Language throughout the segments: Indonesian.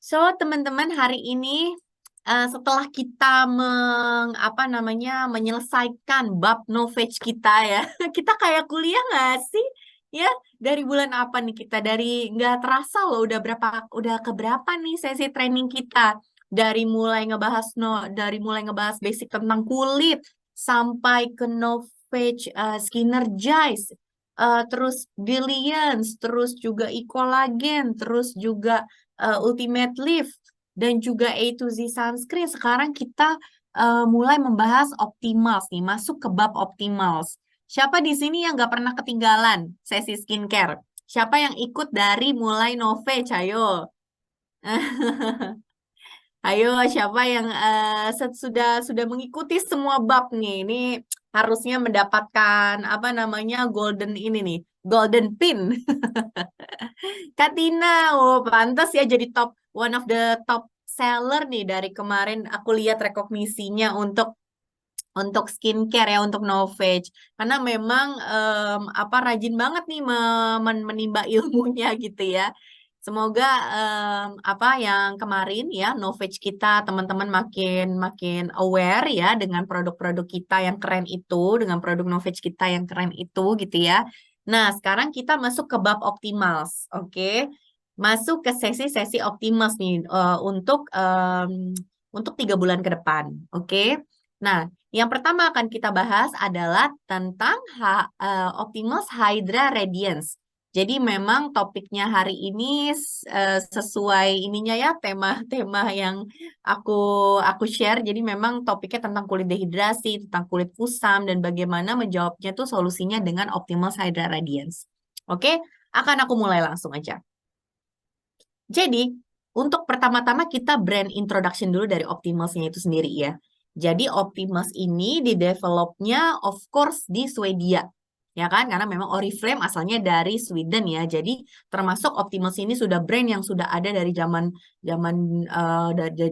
So, teman-teman, hari ini setelah kita menyelesaikan bab knowledge kita ya, kita kayak kuliah nggak sih? Ya, dari bulan apa nih kita? Dari nggak terasa loh, udah keberapa nih sesi training kita? Dari mulai ngebahas basic tentang kulit sampai ke knowledge Skinnergize, terus billions, terus juga e-collagen, terus juga Ultimate Lift, dan juga A to Z Sunscreen. Sekarang kita mulai membahas Optimals nih, masuk ke bab Optimals. Siapa di sini yang nggak pernah ketinggalan sesi skincare? Siapa yang ikut dari mulai Novage? Ayo. Ayo, siapa yang sudah mengikuti semua bab nih? Ini harusnya mendapatkan apa namanya golden ini nih, golden pin. Katina, oh pantas ya jadi one of the top seller nih dari kemarin aku lihat rekognisinya untuk skincare ya, untuk Novage. Karena memang rajin banget nih menimba ilmunya gitu ya. Semoga apa yang kemarin ya Novage kita teman-teman makin makin aware ya dengan produk-produk kita yang keren itu, dengan produk Novage kita yang keren itu gitu ya. Nah, sekarang kita masuk ke bab Optimals, oke? Masuk ke sesi-sesi Optimals nih untuk 3 bulan ke depan, oke? Nah, yang pertama akan kita bahas adalah tentang Optimus Hydra Radiance. Jadi memang topiknya hari ini sesuai ininya ya, tema-tema yang aku aku share. Jadi memang topiknya tentang kulit dehidrasi, tentang kulit kusam, dan bagaimana menjawabnya tuh solusinya dengan Optimus Hydra Radiance. Oke, akan aku mulai langsung aja. Jadi, untuk pertama-tama kita brand introduction dulu dari Optimusnya itu sendiri ya. Jadi Optimus ini di-developnya of course di Swedia. Ya kan? Karena memang Oriflame asalnya dari Sweden ya. Jadi termasuk Optimus ini sudah brand yang sudah ada dari zaman zaman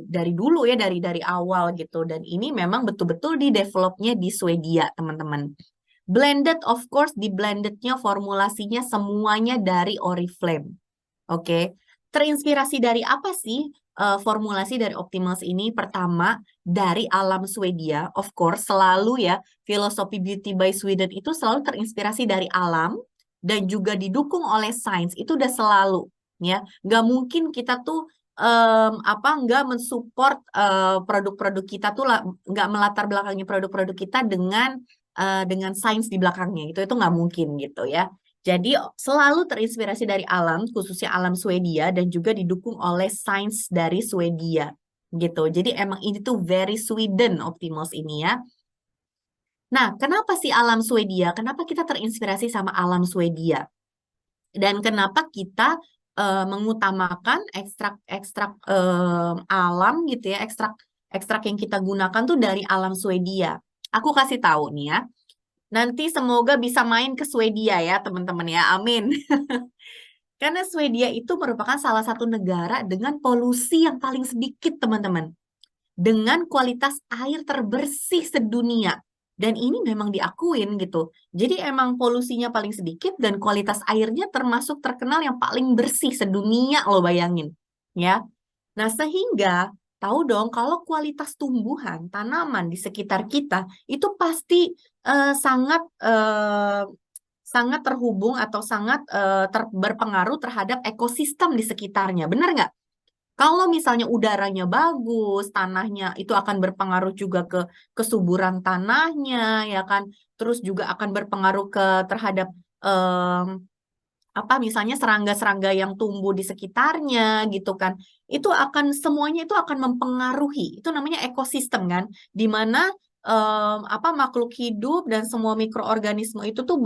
dari dulu ya, dari awal gitu. Dan ini memang betul-betul di-developnya di Swedia, teman-teman. Blended, of course, di blendednya formulasinya semuanya dari Oriflame. Oke, terinspirasi dari apa sih formulasi dari Optimals ini? Pertama, dari alam Swedia, of course, selalu ya, filosofi Beauty by Sweden itu selalu terinspirasi dari alam dan juga didukung oleh sains. Itu udah selalu, ya. Nggak mungkin kita tuh nggak mensupport produk-produk kita tuh nggak melatar belakangi produk-produk kita dengan sains di belakangnya. Itu nggak mungkin gitu ya. Jadi selalu terinspirasi dari alam, khususnya alam Swedia, dan juga didukung oleh sains dari Swedia gitu. Jadi emang ini tuh very Sweden Optimals ini ya. Nah, kenapa sih alam Swedia? Kenapa kita terinspirasi sama alam Swedia? Dan kenapa kita mengutamakan ekstrak-ekstrak alam gitu ya, ekstrak yang kita gunakan tuh dari alam Swedia? Aku kasih tahu nih ya. Nanti semoga bisa main ke Swedia ya, teman-teman ya. Amin. Karena Swedia itu merupakan salah satu negara dengan polusi yang paling sedikit, teman-teman. Dengan kualitas air terbersih sedunia. Dan ini memang diakuin gitu. Jadi emang polusinya paling sedikit dan kualitas airnya termasuk terkenal yang paling bersih sedunia, lo bayangin. Ya. Nah, sehingga tahu dong kalau kualitas tumbuhan, tanaman di sekitar kita itu pasti sangat terhubung atau sangat berpengaruh terhadap ekosistem di sekitarnya. Benar nggak? Kalau misalnya udaranya bagus, tanahnya itu akan berpengaruh juga ke kesuburan tanahnya, ya kan? Terus juga akan berpengaruh terhadap em, misalnya serangga-serangga yang tumbuh di sekitarnya gitu kan. Semuanya itu akan mempengaruhi. Itu namanya ekosistem kan, di mana makhluk hidup dan semua mikroorganisme itu tuh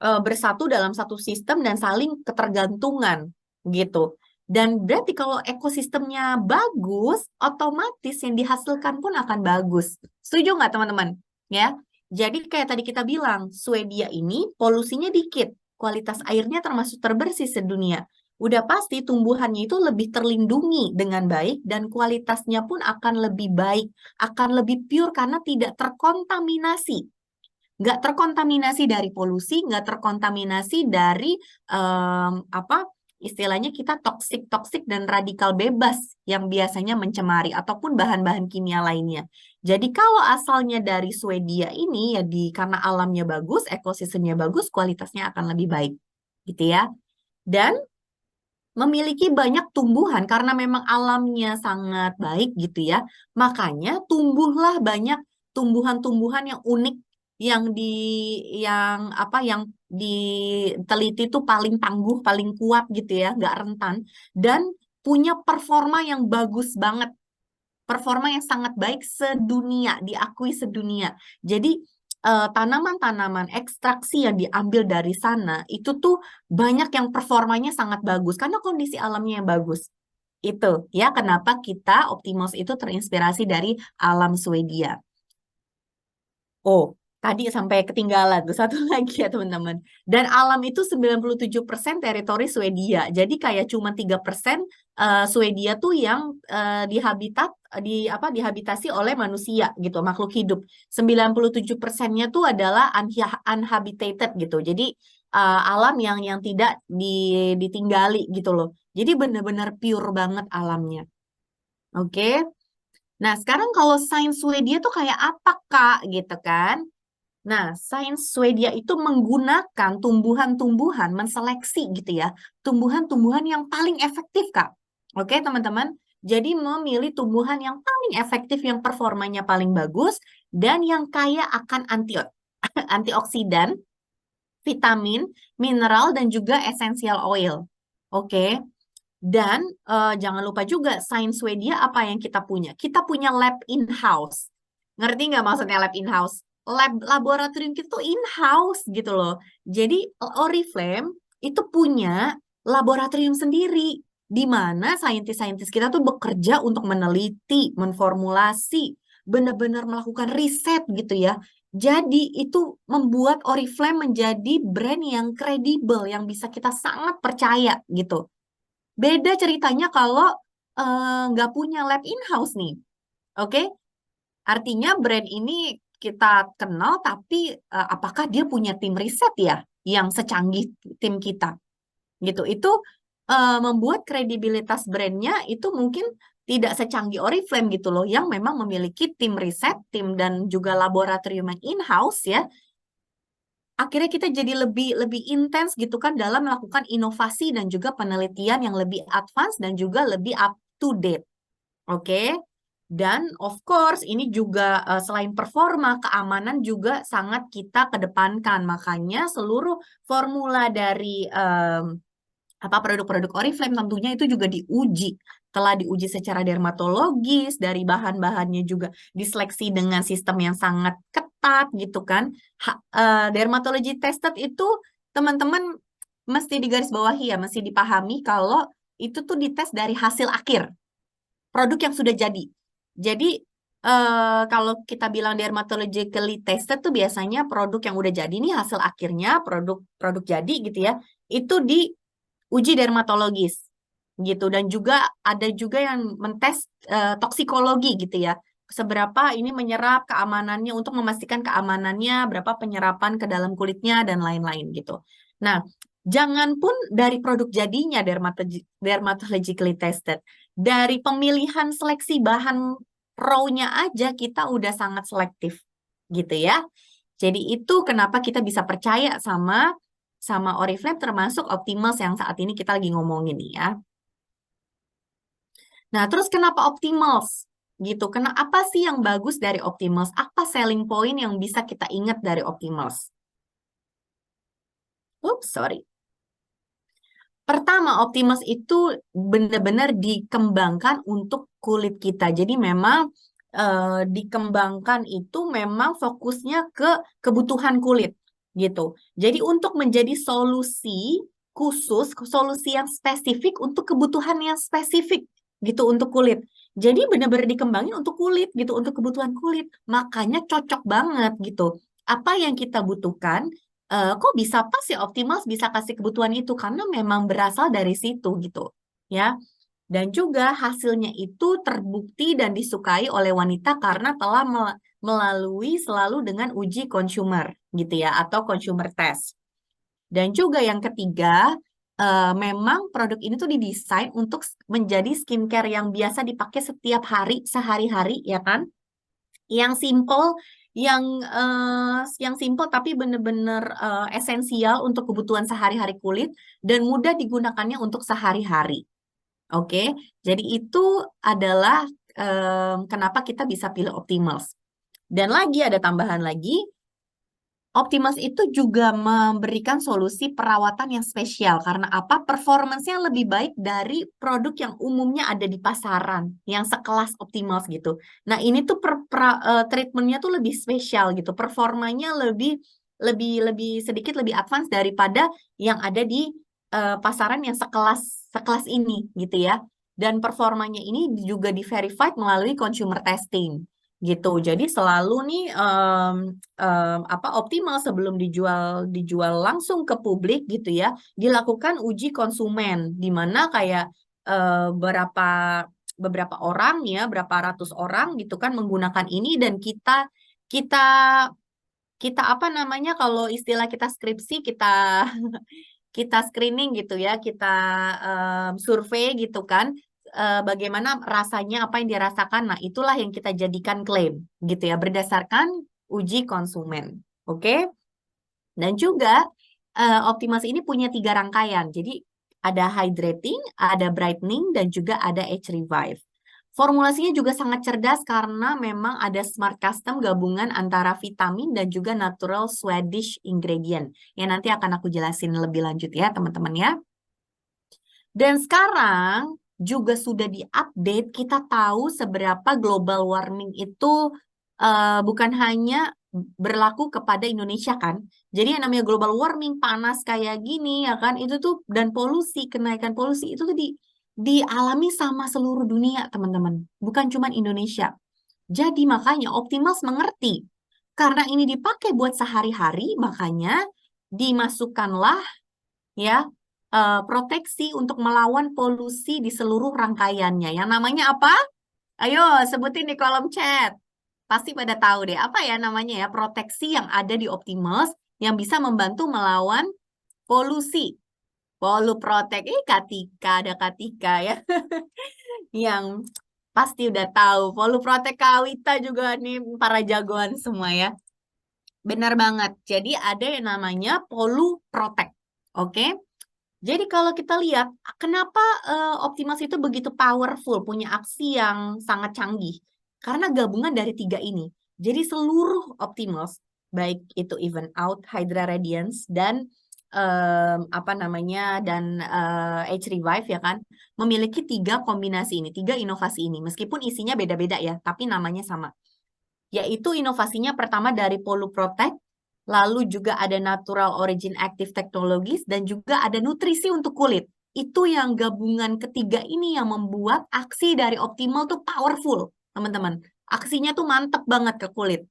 bersatu dalam satu sistem dan saling ketergantungan gitu. Dan berarti kalau ekosistemnya bagus, otomatis yang dihasilkan pun akan bagus. Setuju nggak teman-teman? Ya. Jadi kayak tadi kita bilang, Swedia ini polusinya dikit, kualitas airnya termasuk terbersih sedunia. Udah pasti tumbuhannya itu lebih terlindungi dengan baik dan kualitasnya pun akan lebih baik, akan lebih pure karena tidak terkontaminasi. Nggak terkontaminasi dari polusi, nggak terkontaminasi dari em, apa istilahnya kita toksik dan radikal bebas yang biasanya mencemari ataupun bahan-bahan kimia lainnya. Jadi kalau asalnya dari Swedia ini ya karena alamnya bagus, ekosistemnya bagus, kualitasnya akan lebih baik, gitu ya. Dan memiliki banyak tumbuhan karena memang alamnya sangat baik gitu ya. Makanya tumbuhlah banyak tumbuhan-tumbuhan yang unik yang diteliti tuh paling tangguh, paling kuat gitu ya, nggak rentan dan punya performa yang bagus banget. Performa yang sangat baik sedunia, diakui sedunia. Jadi tanaman-tanaman ekstraksi yang diambil dari sana itu tuh banyak yang performanya sangat bagus karena kondisi alamnya yang bagus. Itu ya kenapa kita Optimals itu terinspirasi dari alam Swedia. Oh, tadi sampai ketinggalan tuh satu lagi ya teman-teman. Dan alam itu 97% teritori Swedia. Jadi kayak cuma 3% Swedia tuh yang dihabitasi oleh manusia gitu, makhluk hidup. 97%-nya tuh adalah unhabitated gitu. Jadi alam yang tidak ditinggali gitu loh. Jadi benar-benar pure banget alamnya. Oke. Nah, sekarang kalau sains Swedia tuh kayak apa, Kak? Gitu kan. Nah, sains Swedia itu menggunakan tumbuhan-tumbuhan, menseleksi gitu ya, tumbuhan-tumbuhan yang paling efektif, Kak. Oke, teman-teman. Jadi memilih tumbuhan yang paling efektif, yang performanya paling bagus, dan yang kaya akan antioksidan, vitamin, mineral, dan juga essential oil. Oke. Dan jangan lupa juga, sains Swedia apa yang kita punya? Kita punya lab in-house. Ngerti nggak maksudnya lab in-house? Laboratorium kita tuh in-house gitu loh. Jadi Oriflame itu punya laboratorium sendiri di mana saintis-saintis kita tuh bekerja untuk meneliti, menformulasi, benar-benar melakukan riset gitu ya. Jadi itu membuat Oriflame menjadi brand yang kredibel, yang bisa kita sangat percaya gitu. Beda ceritanya kalau nggak punya lab in-house nih. Oke? Artinya brand ini kita kenal, tapi apakah dia punya tim riset ya yang secanggih tim kita? Gitu. Itu membuat kredibilitas brandnya itu mungkin tidak secanggih Oriflame gitu loh, yang memang memiliki tim riset, tim dan juga laboratorium yang in-house ya. Akhirnya kita jadi lebih intens gitu kan dalam melakukan inovasi dan juga penelitian yang lebih advance dan juga lebih up to date. Oke. Dan of course ini juga selain performa, keamanan juga sangat kita kedepankan. Makanya seluruh formula dari produk-produk Oriflame tentunya itu juga diuji. Telah diuji secara dermatologis, dari bahan-bahannya juga diseleksi dengan sistem yang sangat ketat gitu kan. Dermatology tested itu teman-teman mesti digarisbawahi ya, mesti dipahami kalau itu tuh dites dari hasil akhir produk yang sudah jadi. Jadi kalau kita bilang dermatologically tested tuh biasanya produk yang udah jadi nih hasil akhirnya produk jadi gitu ya, itu diuji dermatologis gitu, dan juga ada juga yang mentes toksikologi gitu ya, seberapa ini menyerap keamanannya, untuk memastikan keamanannya, berapa penyerapan ke dalam kulitnya dan lain-lain gitu. Nah, jangan pun dari produk jadinya dermatologically tested, dari pemilihan seleksi bahan raw-nya aja kita udah sangat selektif gitu ya. Jadi itu kenapa kita bisa percaya sama Oriflame, termasuk Optimals yang saat ini kita lagi ngomongin nih ya. Nah, terus kenapa Optimals? Gitu. Apa sih yang bagus dari Optimals? Apa selling point yang bisa kita ingat dari Optimals? Oops, sorry. Pertama, Optimals itu benar-benar dikembangkan untuk kulit kita. Jadi memang dikembangkan itu memang fokusnya ke kebutuhan kulit gitu. Jadi untuk menjadi solusi khusus, solusi yang spesifik untuk kebutuhan yang spesifik gitu untuk kulit. Jadi benar-benar dikembangin untuk kulit gitu, untuk kebutuhan kulit. Makanya cocok banget gitu. Apa yang kita butuhkan, kok bisa pas ya Optimals bisa kasih kebutuhan itu, karena memang berasal dari situ gitu ya. Dan juga hasilnya itu terbukti dan disukai oleh wanita karena telah melalui selalu dengan uji consumer gitu ya, atau consumer test. Dan juga yang ketiga, memang produk ini tuh didesain untuk menjadi skincare yang biasa dipakai setiap hari, sehari-hari, ya kan? Yang simple, yang simple tapi bener-bener esensial untuk kebutuhan sehari-hari kulit dan mudah digunakannya untuk sehari-hari. Oke, jadi itu adalah kenapa kita bisa pilih Optimals. Dan lagi ada tambahan lagi, Optimus itu juga memberikan solusi perawatan yang spesial karena apa? Performance-nya lebih baik dari produk yang umumnya ada di pasaran yang sekelas Optimus gitu. Nah, ini tuh treatment-nya tuh lebih spesial gitu. Performanya lebih sedikit lebih advance daripada yang ada di pasaran yang sekelas ini gitu ya. Dan performanya ini juga di-verified melalui consumer testing gitu. Jadi selalu nih optimal sebelum dijual langsung ke publik gitu ya, dilakukan uji konsumen di mana kayak berapa beberapa orang ya, berapa ratus orang gitu kan menggunakan ini dan kita kita apa namanya kalau istilah kita skripsi kita kita screening gitu ya, kita survei gitu kan, bagaimana rasanya, apa yang dirasakan. Nah, itulah yang kita jadikan klaim gitu ya, berdasarkan uji konsumen. Oke? Dan juga Optimus ini punya 3 rangkaian. Jadi ada hydrating, ada brightening, dan juga ada age revive. Formulasinya juga sangat cerdas karena memang ada smart custom gabungan antara vitamin dan juga natural Swedish ingredient. Yang nanti akan aku jelasin lebih lanjut ya teman-teman ya. Dan sekarang juga sudah diupdate, kita tahu seberapa global warming itu bukan hanya berlaku kepada Indonesia kan. Jadi yang namanya global warming, panas kayak gini ya kan, itu tuh dan polusi, kenaikan polusi itu tuh dialami sama seluruh dunia teman-teman, bukan cuma Indonesia. Jadi makanya Optimals mengerti, karena ini dipakai buat sehari-hari, makanya dimasukkanlah ya proteksi untuk melawan polusi di seluruh rangkaiannya. Yang namanya apa? Ayo sebutin di kolom chat. Pasti pada tahu deh apa ya namanya ya, proteksi yang ada di Optimus yang bisa membantu melawan polusi. Poluprotek, Katika, ada Katika ya. Yang pasti udah tahu. Poluprotek Kawita juga nih para jagoan semua ya. Benar banget. Jadi ada yang namanya Poluprotek. Oke? Jadi kalau kita lihat, kenapa Optimus itu begitu powerful, punya aksi yang sangat canggih? Karena gabungan dari 3 ini. Jadi seluruh Optimus, baik itu Even Out, Hydra Radiance, dan Age Revive ya kan, memiliki 3 kombinasi ini, 3 inovasi ini. Meskipun isinya beda-beda ya, tapi namanya sama. Yaitu inovasinya pertama dari Poluprotect, lalu juga ada Natural Origin Active Technologies, dan juga ada nutrisi untuk kulit. Itu yang gabungan ketiga ini yang membuat aksi dari Optimal tuh powerful, teman-teman. Aksinya tuh mantep banget ke kulit.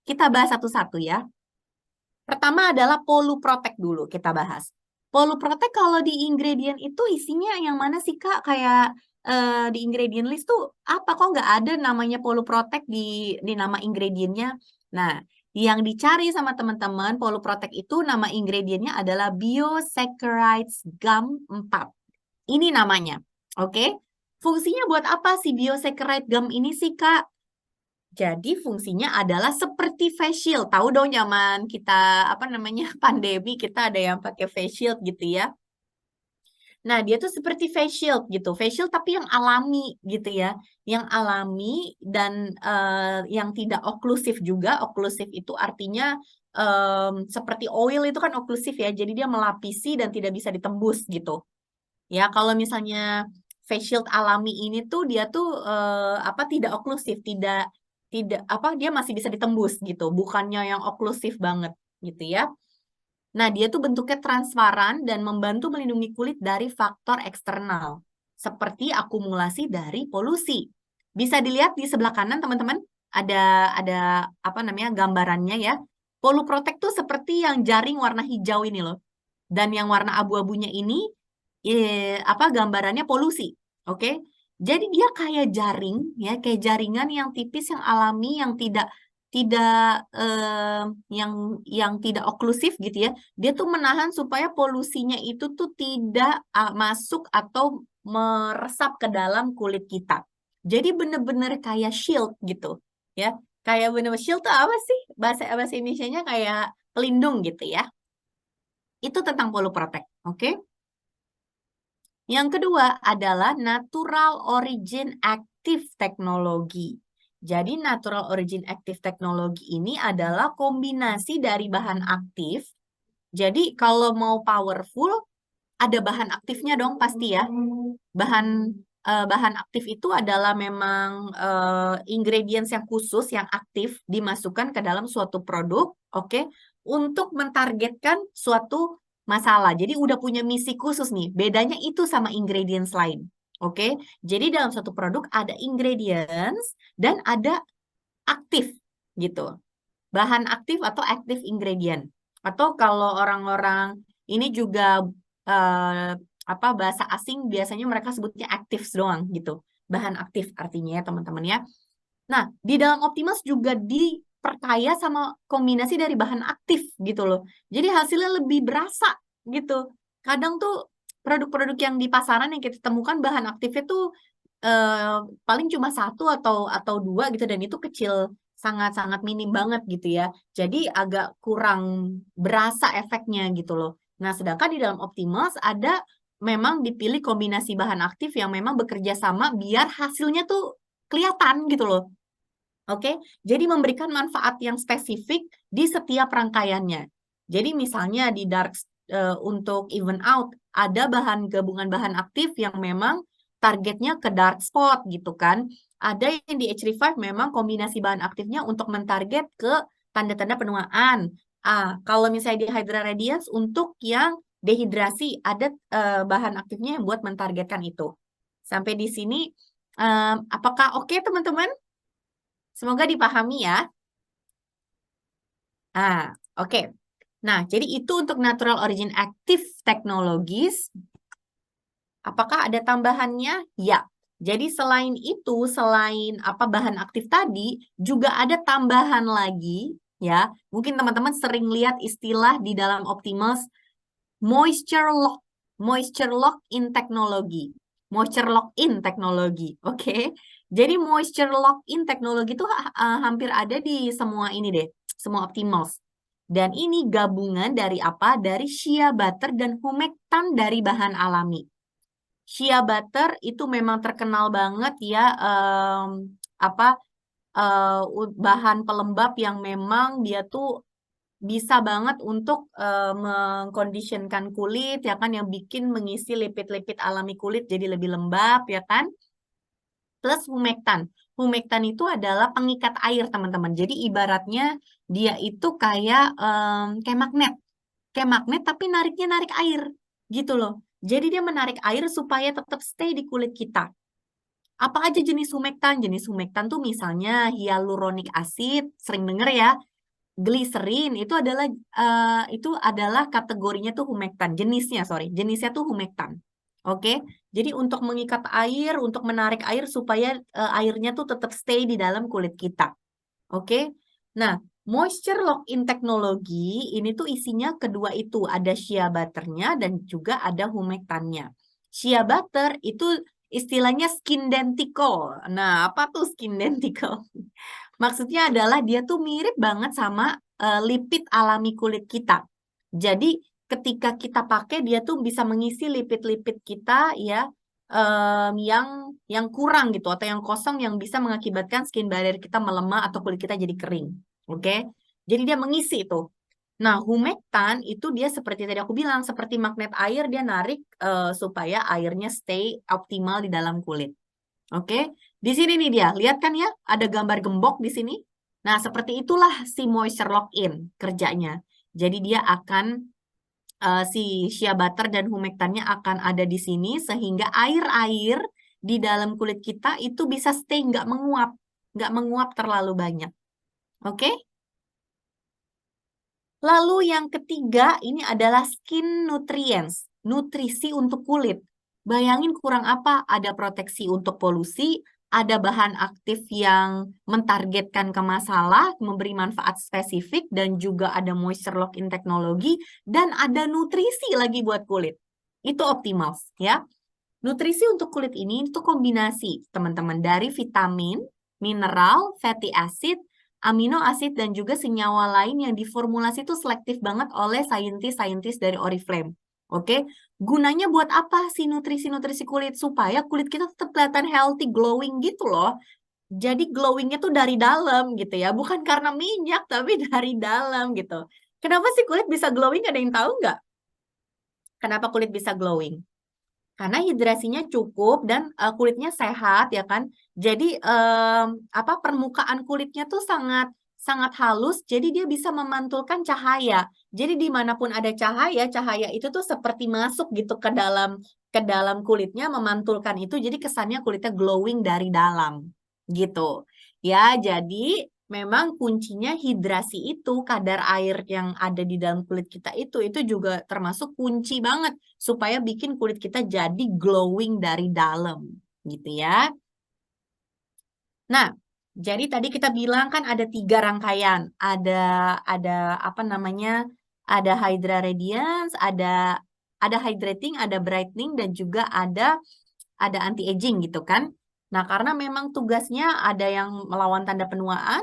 Kita bahas satu-satu ya. Pertama adalah Poluprotect dulu kita bahas. Poluprotect kalau di ingredient itu isinya yang mana sih Kak? Kayak di ingredient list tuh apa kok nggak ada namanya Poluprotect di nama ingredientnya? Nah, yang dicari sama teman-teman Poluprotect itu nama ingredientnya adalah Biosaccharides Gum 4. Ini namanya. Oke? Fungsinya buat apa sih Biosaccharide Gum ini sih Kak? Jadi fungsinya adalah seperti face shield. Tahu dong zaman kita pandemi kita ada yang pakai face shield gitu ya. Nah, dia tuh seperti face shield gitu. Face shield tapi yang alami gitu ya. Yang alami dan yang tidak oklusif juga. Oklusif itu artinya seperti oil itu kan oklusif ya. Jadi dia melapisi dan tidak bisa ditembus gitu. Ya, kalau misalnya face shield alami ini tuh dia tuh tidak oklusif, tidak tidak dia masih bisa ditembus gitu, bukannya yang oklusif banget gitu ya. Nah, dia tuh bentuknya transparan dan membantu melindungi kulit dari faktor eksternal seperti akumulasi dari polusi. Bisa dilihat di sebelah kanan teman-teman, ada gambarannya ya. Poluprotek tuh seperti yang jaring warna hijau ini loh. Dan yang warna abu-abunya ini gambarannya polusi. Oke. Jadi dia kayak jaring ya, kayak jaringan yang tipis yang alami yang tidak tidak yang tidak oklusif gitu ya. Dia tuh menahan supaya polusinya itu tuh tidak masuk atau meresap ke dalam kulit kita. Jadi bener-bener kayak shield gitu ya. Kayak bener-bener shield tuh apa sih? Bahasa bahasa Indonesianya kayak pelindung gitu ya. Itu tentang Polu Protect, oke? Yang kedua adalah Natural Origin Active Technology. Jadi Natural Origin Active Technology ini adalah kombinasi dari bahan aktif. Jadi kalau mau powerful, ada bahan aktifnya dong pasti ya. Bahan aktif itu adalah memang ingredients yang khusus, yang aktif dimasukkan ke dalam suatu produk, oke, untuk mentargetkan suatu masalah. Jadi udah punya misi khusus nih. Bedanya itu sama ingredients lain. Oke. Jadi dalam suatu produk ada ingredients dan ada aktif gitu. Bahan aktif atau active ingredient. Atau kalau orang-orang ini juga eh, apa bahasa asing biasanya mereka sebutnya actives doang gitu. Bahan aktif artinya ya teman-teman ya. Nah, di dalam Optimus juga diperkaya sama kombinasi dari bahan aktif gitu loh. Jadi hasilnya lebih berasa gitu. Kadang tuh produk-produk yang di pasaran yang kita temukan bahan aktifnya tuh paling cuma satu atau dua gitu dan itu kecil, sangat-sangat minim banget gitu ya. Jadi agak kurang berasa efeknya gitu loh. Nah, sedangkan di dalam Optimus ada memang dipilih kombinasi bahan aktif yang memang bekerja sama biar hasilnya tuh kelihatan gitu loh. Oke, jadi memberikan manfaat yang spesifik di setiap rangkaiannya. Jadi misalnya di dark untuk even out ada gabungan bahan aktif yang memang targetnya ke dark spot gitu kan. Ada yang di H5 memang kombinasi bahan aktifnya untuk mentarget ke tanda-tanda penuaan. Kalau misalnya di Hydra Radiance untuk yang dehidrasi ada bahan aktifnya yang buat mentargetkan itu. Sampai di sini apakah oke teman-teman? Semoga dipahami ya. Oke. Nah, jadi itu untuk Natural Origin Active Technologies. Apakah ada tambahannya? Ya. Jadi selain itu, selain apa bahan aktif tadi, juga ada tambahan lagi ya. Mungkin teman-teman sering lihat istilah di dalam Optimus moisture lock, moisture lock in technology, moisture lock in technology, oke? Jadi moisture lock in teknologi itu hampir ada di semua ini deh, semua Optimals. Dan ini gabungan dari apa? Dari shea butter dan humectant dari bahan alami. Shea butter itu memang terkenal banget ya, apa bahan pelembab yang memang dia tuh bisa banget untuk mengkondisionkan kulit ya kan yang bikin mengisi lipid-lipid alami kulit jadi lebih lembab ya kan. Plus humektan. Humektan itu adalah pengikat air teman-teman. Jadi ibaratnya dia itu kayak magnet. Kayak magnet tapi nariknya narik air gitu loh. Jadi dia menarik air supaya tetap stay di kulit kita. Apa aja jenis humektan? Jenis humektan tuh misalnya hyaluronic acid, sering denger ya. Gliserin itu adalah kategorinya tuh humektan, jenisnya tuh humektan. Oke, jadi untuk mengikat air, untuk menarik air supaya airnya tuh tetap stay di dalam kulit kita. Oke, nah moisture lock-in teknologi ini tuh isinya kedua itu ada shea butternya dan juga ada humektannya. Shea butter itu istilahnya skin denticle. Nah, apa tuh skin denticle? Maksudnya adalah dia tuh mirip banget sama lipid alami kulit kita. Jadi ketika kita pakai dia tuh bisa mengisi lipid-lipid kita ya yang kurang gitu atau yang kosong yang bisa mengakibatkan skin barrier kita melemah atau kulit kita jadi kering. Oke? Jadi dia mengisi itu. Nah, humectant itu dia seperti tadi aku bilang seperti magnet air dia narik supaya airnya stay optimal di dalam kulit. Oke, di sini nih dia, lihat kan ya, ada gambar gembok di sini. Nah, seperti itulah si moisture lock-in kerjanya. Jadi dia akan si shea butter dan humectannya akan ada di sini sehingga air-air di dalam kulit kita itu bisa stay nggak menguap terlalu banyak. Oke? Lalu yang ketiga ini adalah skin nutrients, nutrisi untuk kulit. Bayangin kurang apa? Ada proteksi untuk polusi, ada bahan aktif yang mentargetkan ke masalah, memberi manfaat spesifik, dan juga ada moisture lock-in teknologi, dan ada nutrisi lagi buat kulit. Itu Optimals ya. Nutrisi untuk kulit ini itu kombinasi teman-teman dari vitamin, mineral, fatty acid, amino acid, dan juga senyawa lain yang diformulasi itu selektif banget oleh saintis-saintis dari Oriflame. Oke, gunanya buat apa sih nutrisi-nutrisi kulit? Supaya kulit kita tetap kelihatan healthy, glowing gitu loh. Jadi glowingnya tuh dari dalam gitu ya, bukan karena minyak tapi dari dalam gitu. Kenapa sih kulit bisa glowing? Ada yang tahu nggak? Kenapa kulit bisa glowing? Karena hidrasinya cukup dan kulitnya sehat ya kan. Jadi permukaan kulitnya tuh sangat sangat halus, jadi dia bisa memantulkan cahaya. Jadi dimanapun ada cahaya, cahaya itu tuh seperti masuk gitu ke dalam kulitnya, memantulkan itu, jadi kesannya kulitnya glowing dari dalam gitu. Ya, jadi memang kuncinya hidrasi itu, kadar air yang ada di dalam kulit kita itu juga termasuk kunci banget supaya bikin kulit kita jadi glowing dari dalam gitu ya. Nah, jadi tadi kita bilang kan ada 3 rangkaian. Ada apa namanya? Ada Hydra Radiance, ada hydrating, ada brightening, dan juga ada anti-aging gitu kan. Nah, karena memang tugasnya ada yang melawan tanda penuaan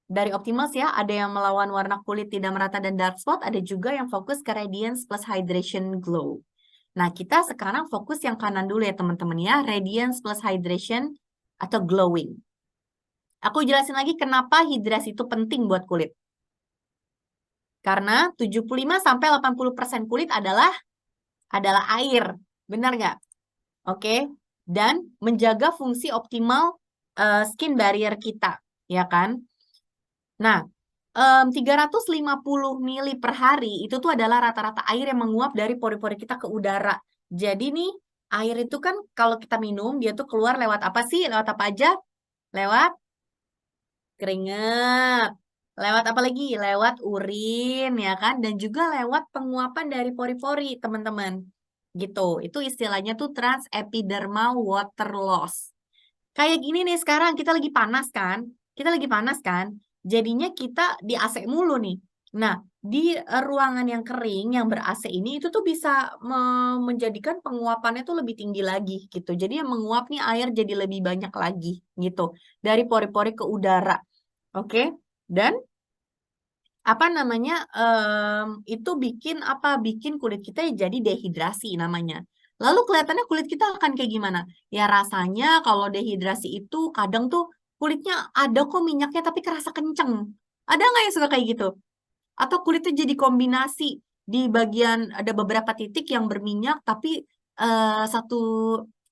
dari Optimals ya, ada yang melawan warna kulit tidak merata dan dark spot, ada juga yang fokus ke radiance plus hydration glow. Nah, kita sekarang fokus yang kanan dulu ya teman-teman ya, radiance plus hydration atau glowing. Aku jelasin lagi kenapa hidrasi itu penting buat kulit. Karena 75-80% kulit adalah air. Benar nggak? Oke. Dan menjaga fungsi optimal skin barrier kita, ya kan? Nah, 350 mili per hari itu tuh adalah rata-rata air yang menguap dari pori-pori kita ke udara. Jadi nih, air itu kan kalau kita minum, dia tuh keluar lewat apa sih? Lewat apa aja? Lewat keringat. Lewat apa lagi? Lewat urin, ya kan? Dan juga lewat penguapan dari pori-pori, teman-teman. Gitu. Itu istilahnya tuh transepidermal water loss. Kayak gini nih sekarang, kita lagi panas kan? Kita lagi panas kan? Jadinya kita di AC mulu nih. Nah, di ruangan yang kering, yang ber-AC ini, itu tuh bisa menjadikan penguapannya tuh lebih tinggi lagi gitu. Jadi yang menguap nih air jadi lebih banyak lagi gitu. Dari pori-pori ke udara. Oke? Dan apa namanya itu bikin kulit kita jadi dehidrasi namanya. Lalu kelihatannya kulit kita akan kayak gimana? Ya rasanya kalau dehidrasi itu kadang tuh kulitnya ada kok minyaknya tapi kerasa kenceng. Ada nggak yang suka kayak gitu? Atau kulitnya jadi kombinasi di bagian ada beberapa titik yang berminyak tapi satu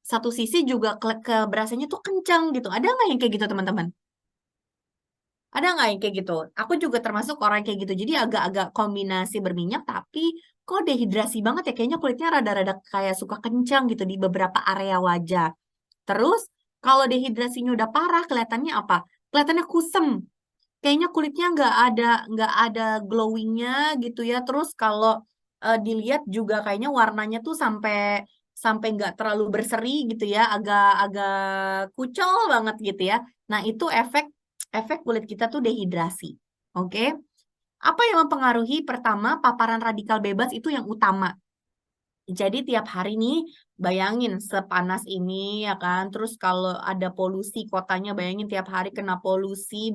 satu sisi juga berasanya tuh kencang gitu. Ada nggak yang kayak gitu teman-teman? Ada nggak yang kayak gitu? Aku juga termasuk orang kayak gitu. Jadi agak-agak kombinasi berminyak, tapi kok dehidrasi banget ya. Kayaknya kulitnya rada-rada kayak suka kencang gitu di beberapa area wajah. Terus kalau dehidrasinya udah parah, kelihatannya apa? Kelihatannya kusem. Kayaknya kulitnya nggak ada glowingnya gitu ya. Terus kalau dilihat juga kayaknya warnanya tuh sampai sampai nggak terlalu berseri gitu ya, agak-agak kucel banget gitu ya. Nah, itu efek efek kulit kita tuh dehidrasi. Oke. Apa yang mempengaruhi? Pertama, paparan radikal bebas itu yang utama. Jadi tiap hari nih, bayangin sepanas ini ya kan. Terus kalau ada polusi kotanya, bayangin tiap hari kena polusi.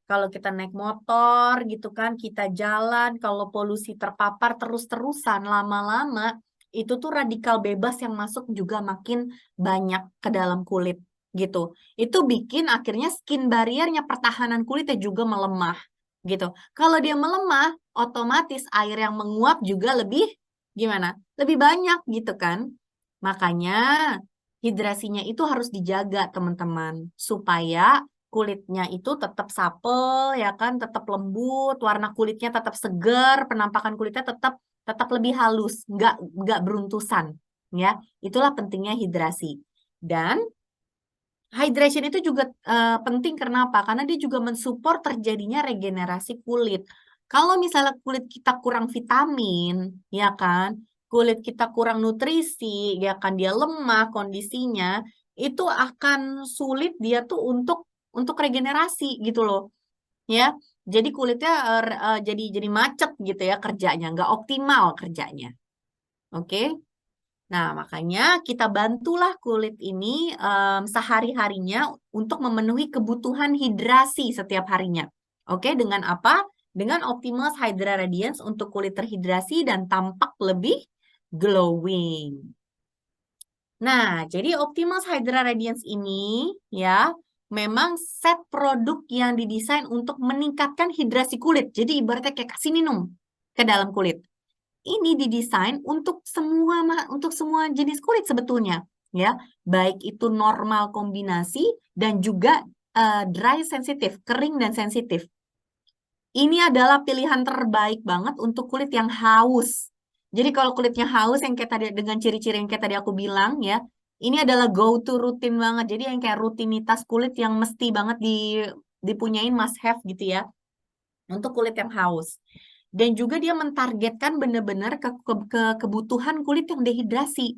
Kalau kita naik motor gitu kan, kita jalan, kalau polusi terpapar terus-terusan lama-lama, itu tuh radikal bebas yang masuk juga makin banyak ke dalam kulit gitu. Itu bikin akhirnya skin barriernya, pertahanan kulitnya juga melemah gitu. Kalau dia melemah, otomatis air yang menguap juga lebih gimana? Lebih banyak gitu kan. Makanya hidrasinya itu harus dijaga teman-teman supaya kulitnya itu tetap supple ya kan, tetap lembut, warna kulitnya tetap segar, penampakan kulitnya tetap tetap lebih halus, nggak beruntusan ya. Itulah pentingnya hidrasi. Dan hydration itu juga penting kenapa? Karena dia juga mensupport terjadinya regenerasi kulit. Kalau misalnya kulit kita kurang vitamin, ya kan, kulit kita kurang nutrisi, ya kan, dia lemah kondisinya, itu akan sulit dia tuh untuk regenerasi gitu loh, ya. Jadi kulitnya jadi macet gitu ya kerjanya, nggak optimal kerjanya. Oke. Nah, makanya kita bantulah kulit ini sehari-harinya untuk memenuhi kebutuhan hidrasi setiap harinya. Oke, dengan apa? Dengan Optimus Hydra Radiance untuk kulit terhidrasi dan tampak lebih glowing. Nah, jadi Optimus Hydra Radiance ini ya memang set produk yang didesain untuk meningkatkan hidrasi kulit. Jadi ibaratnya kayak kasih minum ke dalam kulit. Ini didesain untuk semua jenis kulit sebetulnya, ya. Baik itu normal kombinasi dan juga dry sensitif, kering dan sensitif. Ini adalah pilihan terbaik banget untuk kulit yang haus. Jadi kalau kulitnya haus yang kayak tadi dengan ciri-ciri yang kayak tadi aku bilang ya, ini adalah go to rutin banget. Jadi yang kayak rutinitas kulit yang mesti banget dipunyain must have gitu ya untuk kulit yang haus. Dan juga dia mentargetkan benar-benar ke kebutuhan kulit yang dehidrasi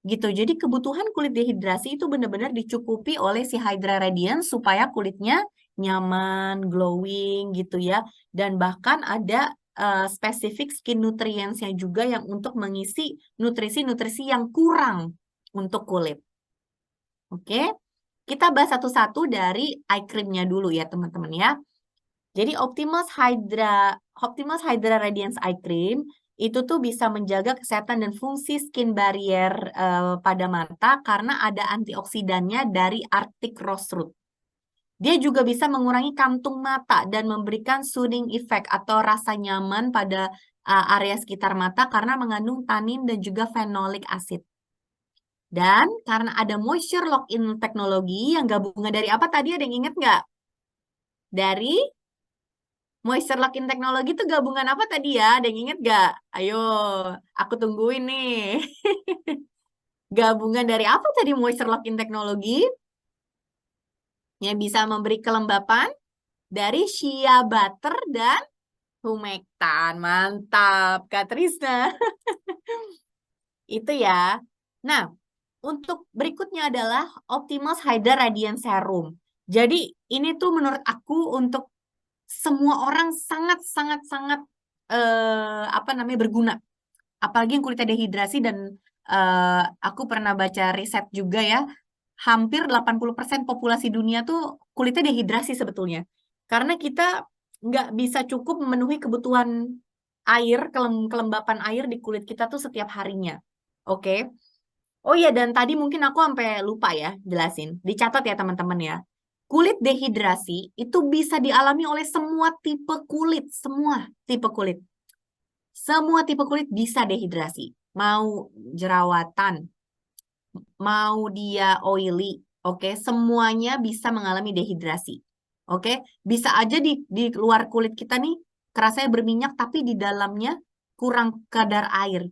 gitu. Jadi kebutuhan kulit dehidrasi itu benar-benar dicukupi oleh si Hydra Radiance supaya kulitnya nyaman, glowing gitu ya. Dan bahkan ada spesifik skin nutrients-nya juga yang untuk mengisi nutrisi-nutrisi yang kurang untuk kulit. Oke, kita bahas satu-satu dari eye cream-nya dulu ya teman-teman ya. Jadi Optimus Hydra Radiance Eye Cream itu tuh bisa menjaga kesehatan dan fungsi skin barrier pada mata karena ada antioksidannya dari Arctic Rose Root. Dia juga bisa mengurangi kantung mata dan memberikan soothing effect atau rasa nyaman pada area sekitar mata karena mengandung tanin dan juga phenolic acid. Dan karena ada moisture lock-in teknologi yang gabungan dari apa tadi, ada yang inget nggak? Dari moisture lock-in teknologi itu gabungan apa tadi ya? Ada yang inget gak? Ayo, aku tungguin nih. Gabungan dari apa tadi moisture lock-in teknologi? Yang bisa memberi kelembapan dari shea butter dan humectan. Mantap, Kak Trisna. Itu ya. Nah, untuk berikutnya adalah Optimus Hydra Radiant Serum. Jadi ini tuh menurut aku untuk semua orang sangat apa namanya berguna. Apalagi yang kulitnya dehidrasi dan aku pernah baca riset juga ya, hampir 80% populasi dunia tuh kulitnya dehidrasi sebetulnya. Karena kita nggak bisa cukup memenuhi kebutuhan air, kelembapan air di kulit kita tuh setiap harinya. Oke. Oh iya, dan tadi mungkin aku sampai lupa ya jelasin. Dicatat ya teman-teman ya. Kulit dehidrasi itu bisa dialami oleh semua tipe kulit, semua tipe kulit. Semua tipe kulit bisa dehidrasi. Mau jerawatan, mau dia oily, oke, semuanya bisa mengalami dehidrasi. Oke, bisa aja di luar kulit kita nih kerasanya berminyak tapi di dalamnya kurang kadar air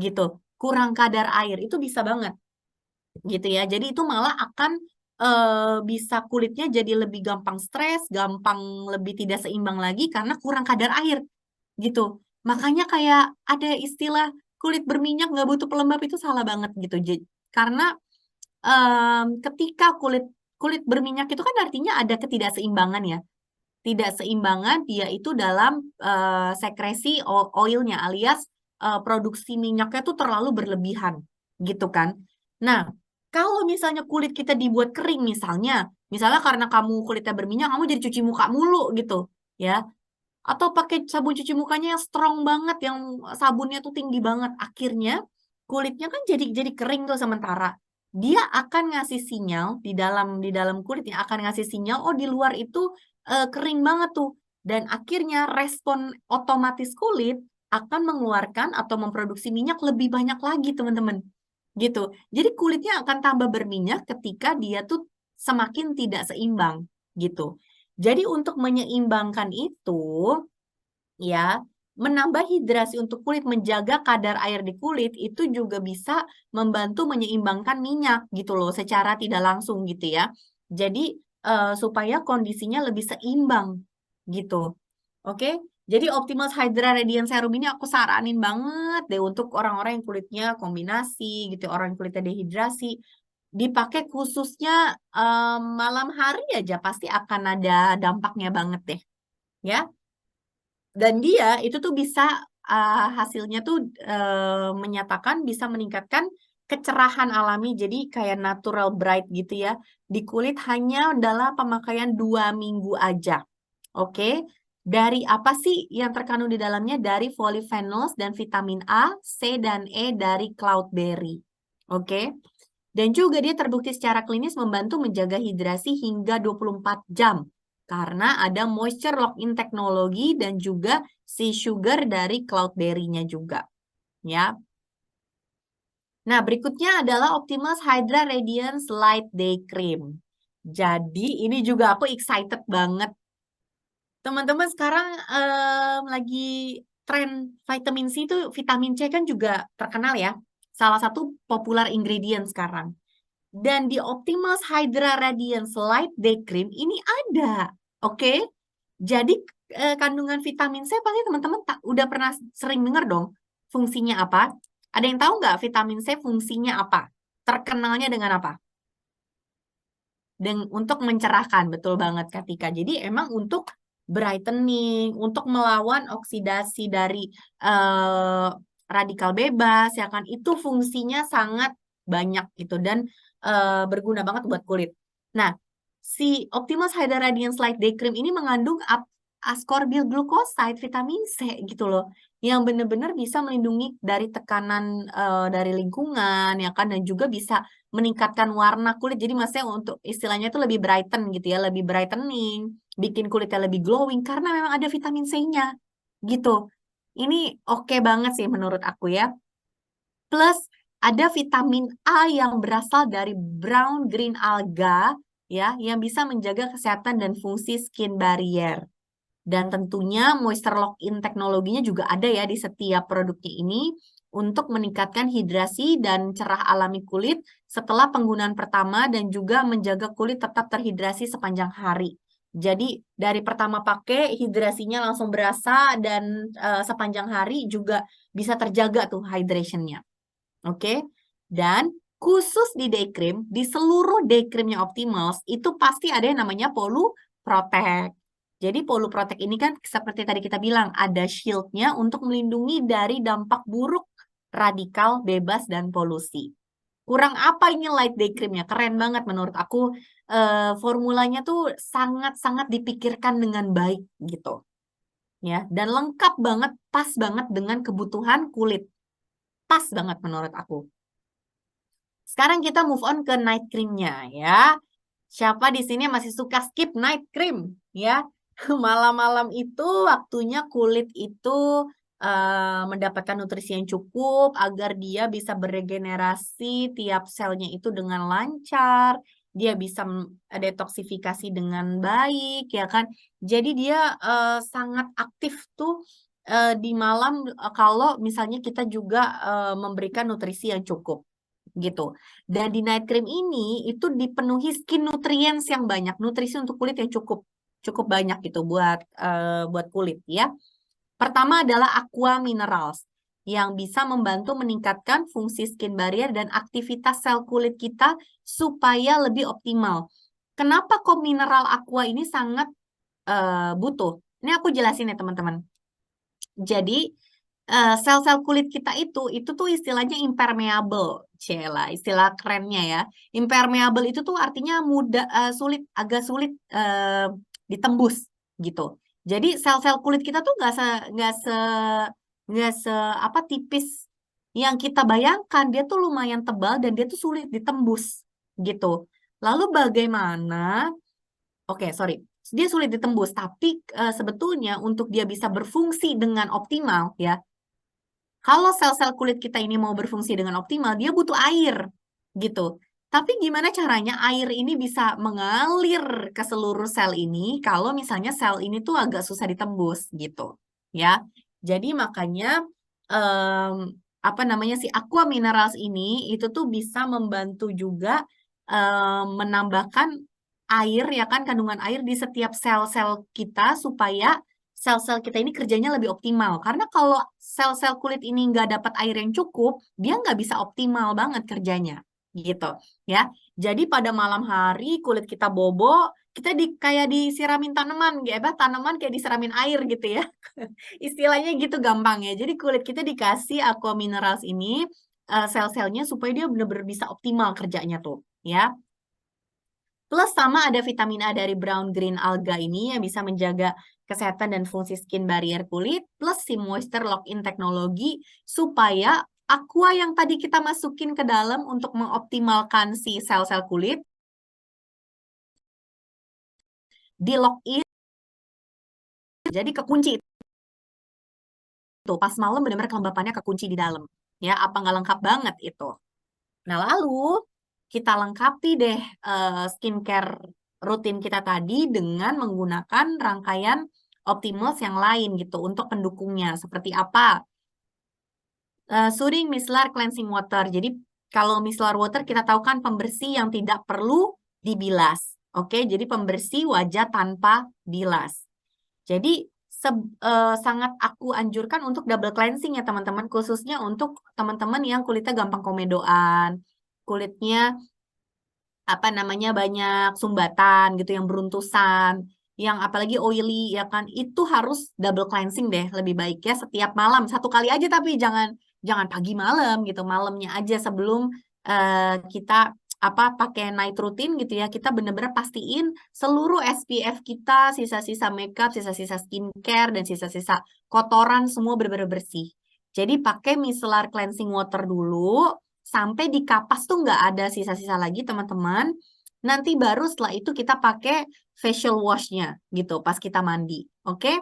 gitu. Kurang kadar air itu bisa banget gitu ya. Jadi itu malah akan bisa kulitnya jadi lebih gampang stres, gampang lebih tidak seimbang lagi karena kurang kadar air gitu. Makanya kayak ada istilah kulit berminyak nggak butuh pelembab itu salah banget gitu. Karena ketika kulit kulit berminyak itu kan artinya ada ketidakseimbangan ya. Tidak seimbangan dia itu dalam sekresi oilnya alias produksi minyaknya tuh terlalu berlebihan gitu kan. Nah, kalau misalnya kulit kita dibuat kering misalnya karena kamu kulitnya berminyak kamu jadi cuci muka mulu gitu ya. Atau pakai sabun cuci mukanya yang strong banget yang sabunnya tuh tinggi banget. Akhirnya kulitnya kan jadi kering tuh sementara. Dia akan ngasih sinyal di dalam kulitnya akan ngasih sinyal oh di luar itu kering banget tuh. Dan akhirnya respon otomatis kulit akan mengeluarkan atau memproduksi minyak lebih banyak lagi, teman-teman. Gitu. Jadi kulitnya akan tambah berminyak ketika dia tuh semakin tidak seimbang gitu. Jadi untuk menyeimbangkan itu ya, menambah hidrasi untuk kulit, menjaga kadar air di kulit itu juga bisa membantu menyeimbangkan minyak gitu loh secara tidak langsung gitu ya. Jadi supaya kondisinya lebih seimbang gitu. Oke. Jadi Optimus Hydra Radiant Serum ini aku saranin banget deh untuk orang-orang yang kulitnya kombinasi gitu, orang yang kulitnya dehidrasi. dipakai khususnya malam hari aja pasti akan ada dampaknya banget deh, ya. Dan dia itu tuh bisa hasilnya tuh menyatakan bisa meningkatkan kecerahan alami, jadi kayak natural bright gitu ya, di kulit hanya dalam pemakaian 2 minggu aja. Oke, dari apa sih yang terkandung di dalamnya? Dari polyphenols dan vitamin A, C, dan E dari cloudberry. Oke, dan juga dia terbukti secara klinis membantu menjaga hidrasi hingga 24 jam. Karena ada moisture lock-in teknologi dan juga si sugar dari cloudberry-nya juga. Ya. Nah, berikutnya adalah Optimus Hydra Radiance Light Day Cream. Jadi ini juga aku excited banget. Teman-teman sekarang lagi tren vitamin C itu, vitamin C kan juga terkenal ya. Salah satu popular ingredient sekarang. Dan di Optimus Hydra Radiance Light Day Cream ini ada. Oke? Jadi kandungan vitamin C pasti teman-teman udah pernah sering dengar dong fungsinya apa? Ada yang tahu nggak vitamin C fungsinya apa? Terkenalnya dengan apa? Untuk mencerahkan, betul banget Katika. Jadi emang untuk brightening, untuk melawan oksidasi dari radikal bebas, ya kan? Itu fungsinya sangat banyak gitu dan berguna banget buat kulit. Nah, si Optimus Hydra Radiance Light Day Cream ini mengandung ascorbyl glucoside, vitamin C gitu loh, yang benar-benar bisa melindungi dari tekanan dari lingkungan, ya kan? Dan juga bisa meningkatkan warna kulit. Jadi maksudnya untuk istilahnya itu lebih brighten gitu ya, lebih brightening, bikin kulitnya lebih glowing karena memang ada vitamin C-nya gitu. Ini oke banget sih menurut aku ya. Plus ada vitamin A yang berasal dari brown green alga ya, yang bisa menjaga kesehatan dan fungsi skin barrier. Dan tentunya moisture lock-in teknologinya juga ada ya di setiap produknya ini untuk meningkatkan hidrasi dan cerah alami kulit setelah penggunaan pertama dan juga menjaga kulit tetap terhidrasi sepanjang hari. Jadi dari pertama pakai hidrasinya langsung berasa dan sepanjang hari juga bisa terjaga tuh hydration-nya. Oke. Dan khusus di day cream, di seluruh day creamnya Optimals itu pasti ada yang namanya Polu Protect. Jadi Polu Protect ini kan seperti tadi kita bilang, ada shield-nya untuk melindungi dari dampak buruk radikal bebas dan polusi. Kurang apa ini light day creamnya? Keren banget menurut aku. Formulanya tuh sangat-sangat dipikirkan dengan baik gitu. Ya, dan lengkap banget, pas banget dengan kebutuhan kulit. Pas banget menurut aku. Sekarang kita move on ke night cream-nya ya. Siapa di sini masih suka skip night cream ya? Malam-malam itu waktunya kulit itu mendapatkan nutrisi yang cukup agar dia bisa beregenerasi tiap selnya itu dengan lancar, dia bisa detoksifikasi dengan baik ya kan. Jadi dia sangat aktif tuh di malam kalau misalnya kita juga memberikan nutrisi yang cukup gitu. Dan di night cream ini itu dipenuhi skin nutrients yang banyak, nutrisi untuk kulit yang cukup banyak gitu buat kulit ya. Pertama adalah aqua minerals yang bisa membantu meningkatkan fungsi skin barrier dan aktivitas sel kulit kita supaya lebih optimal. Kenapa kok mineral aqua ini sangat butuh? Ini aku jelasin ya teman-teman. Jadi sel-sel kulit kita itu tuh istilahnya impermeable, Cela, istilah kerennya ya. Impermeable itu tuh artinya agak sulit ditembus gitu. Jadi sel-sel kulit kita tuh nggak se apa tipis yang kita bayangkan. Dia tuh lumayan tebal dan dia tuh sulit ditembus gitu. Lalu bagaimana? Oke, sorry. Dia sulit ditembus, tapi sebetulnya untuk dia bisa berfungsi dengan optimal ya, kalau sel-sel kulit kita ini mau berfungsi dengan optimal, dia butuh air gitu. Tapi gimana caranya air ini bisa mengalir ke seluruh sel ini kalau misalnya sel ini tuh agak susah ditembus gitu ya. Jadi makanya em, apa namanya si aqua minerals ini itu tuh bisa membantu juga menambahkan air ya kan, kandungan air di setiap sel-sel kita supaya sel-sel kita ini kerjanya lebih optimal. Karena kalau sel-sel kulit ini nggak dapat air yang cukup, dia nggak bisa optimal banget kerjanya, gitu ya. Jadi pada malam hari kulit kita bobo, kita kayak disiramin tanaman, tanaman kayak disiramin air gitu ya. Istilahnya gitu gampang ya. Jadi kulit kita dikasih aqua minerals ini, sel-selnya supaya dia benar-benar bisa optimal kerjanya tuh, ya. Plus sama ada vitamin A dari brown green alga ini yang bisa menjaga kesehatan dan fungsi skin barrier kulit, plus si moisture lock-in teknologi supaya aqua yang tadi kita masukin ke dalam untuk mengoptimalkan si sel-sel kulit di lock-in, jadi kekunci itu pas malam benar-benar kelembapannya kekunci di dalam, ya. Apa nggak lengkap banget itu. Nah, lalu kita lengkapi deh skincare rutin kita tadi dengan menggunakan rangkaian Optimals yang lain gitu untuk pendukungnya. Seperti apa? Soothing Micellar Cleansing Water. Jadi kalau micellar water kita tahu kan pembersih yang tidak perlu dibilas. Oke, jadi pembersih wajah tanpa bilas. Jadi sangat aku anjurkan untuk double cleansing ya teman-teman, khususnya untuk teman-teman yang kulitnya gampang komedoan, kulitnya apa namanya banyak sumbatan gitu yang beruntusan, yang apalagi oily ya kan, itu harus double cleansing deh lebih baiknya setiap malam satu kali aja, tapi jangan jangan pagi malam gitu, malamnya aja sebelum kita apa pakai night routine gitu ya, kita bener-bener pastiin seluruh SPF kita, sisa-sisa makeup, sisa-sisa skincare dan sisa-sisa kotoran semua bener-bener bersih. Jadi pakai micellar cleansing water dulu sampai di kapas tuh nggak ada sisa-sisa lagi teman-teman. Nanti baru setelah itu kita pakai facial wash-nya gitu pas kita mandi. Oke?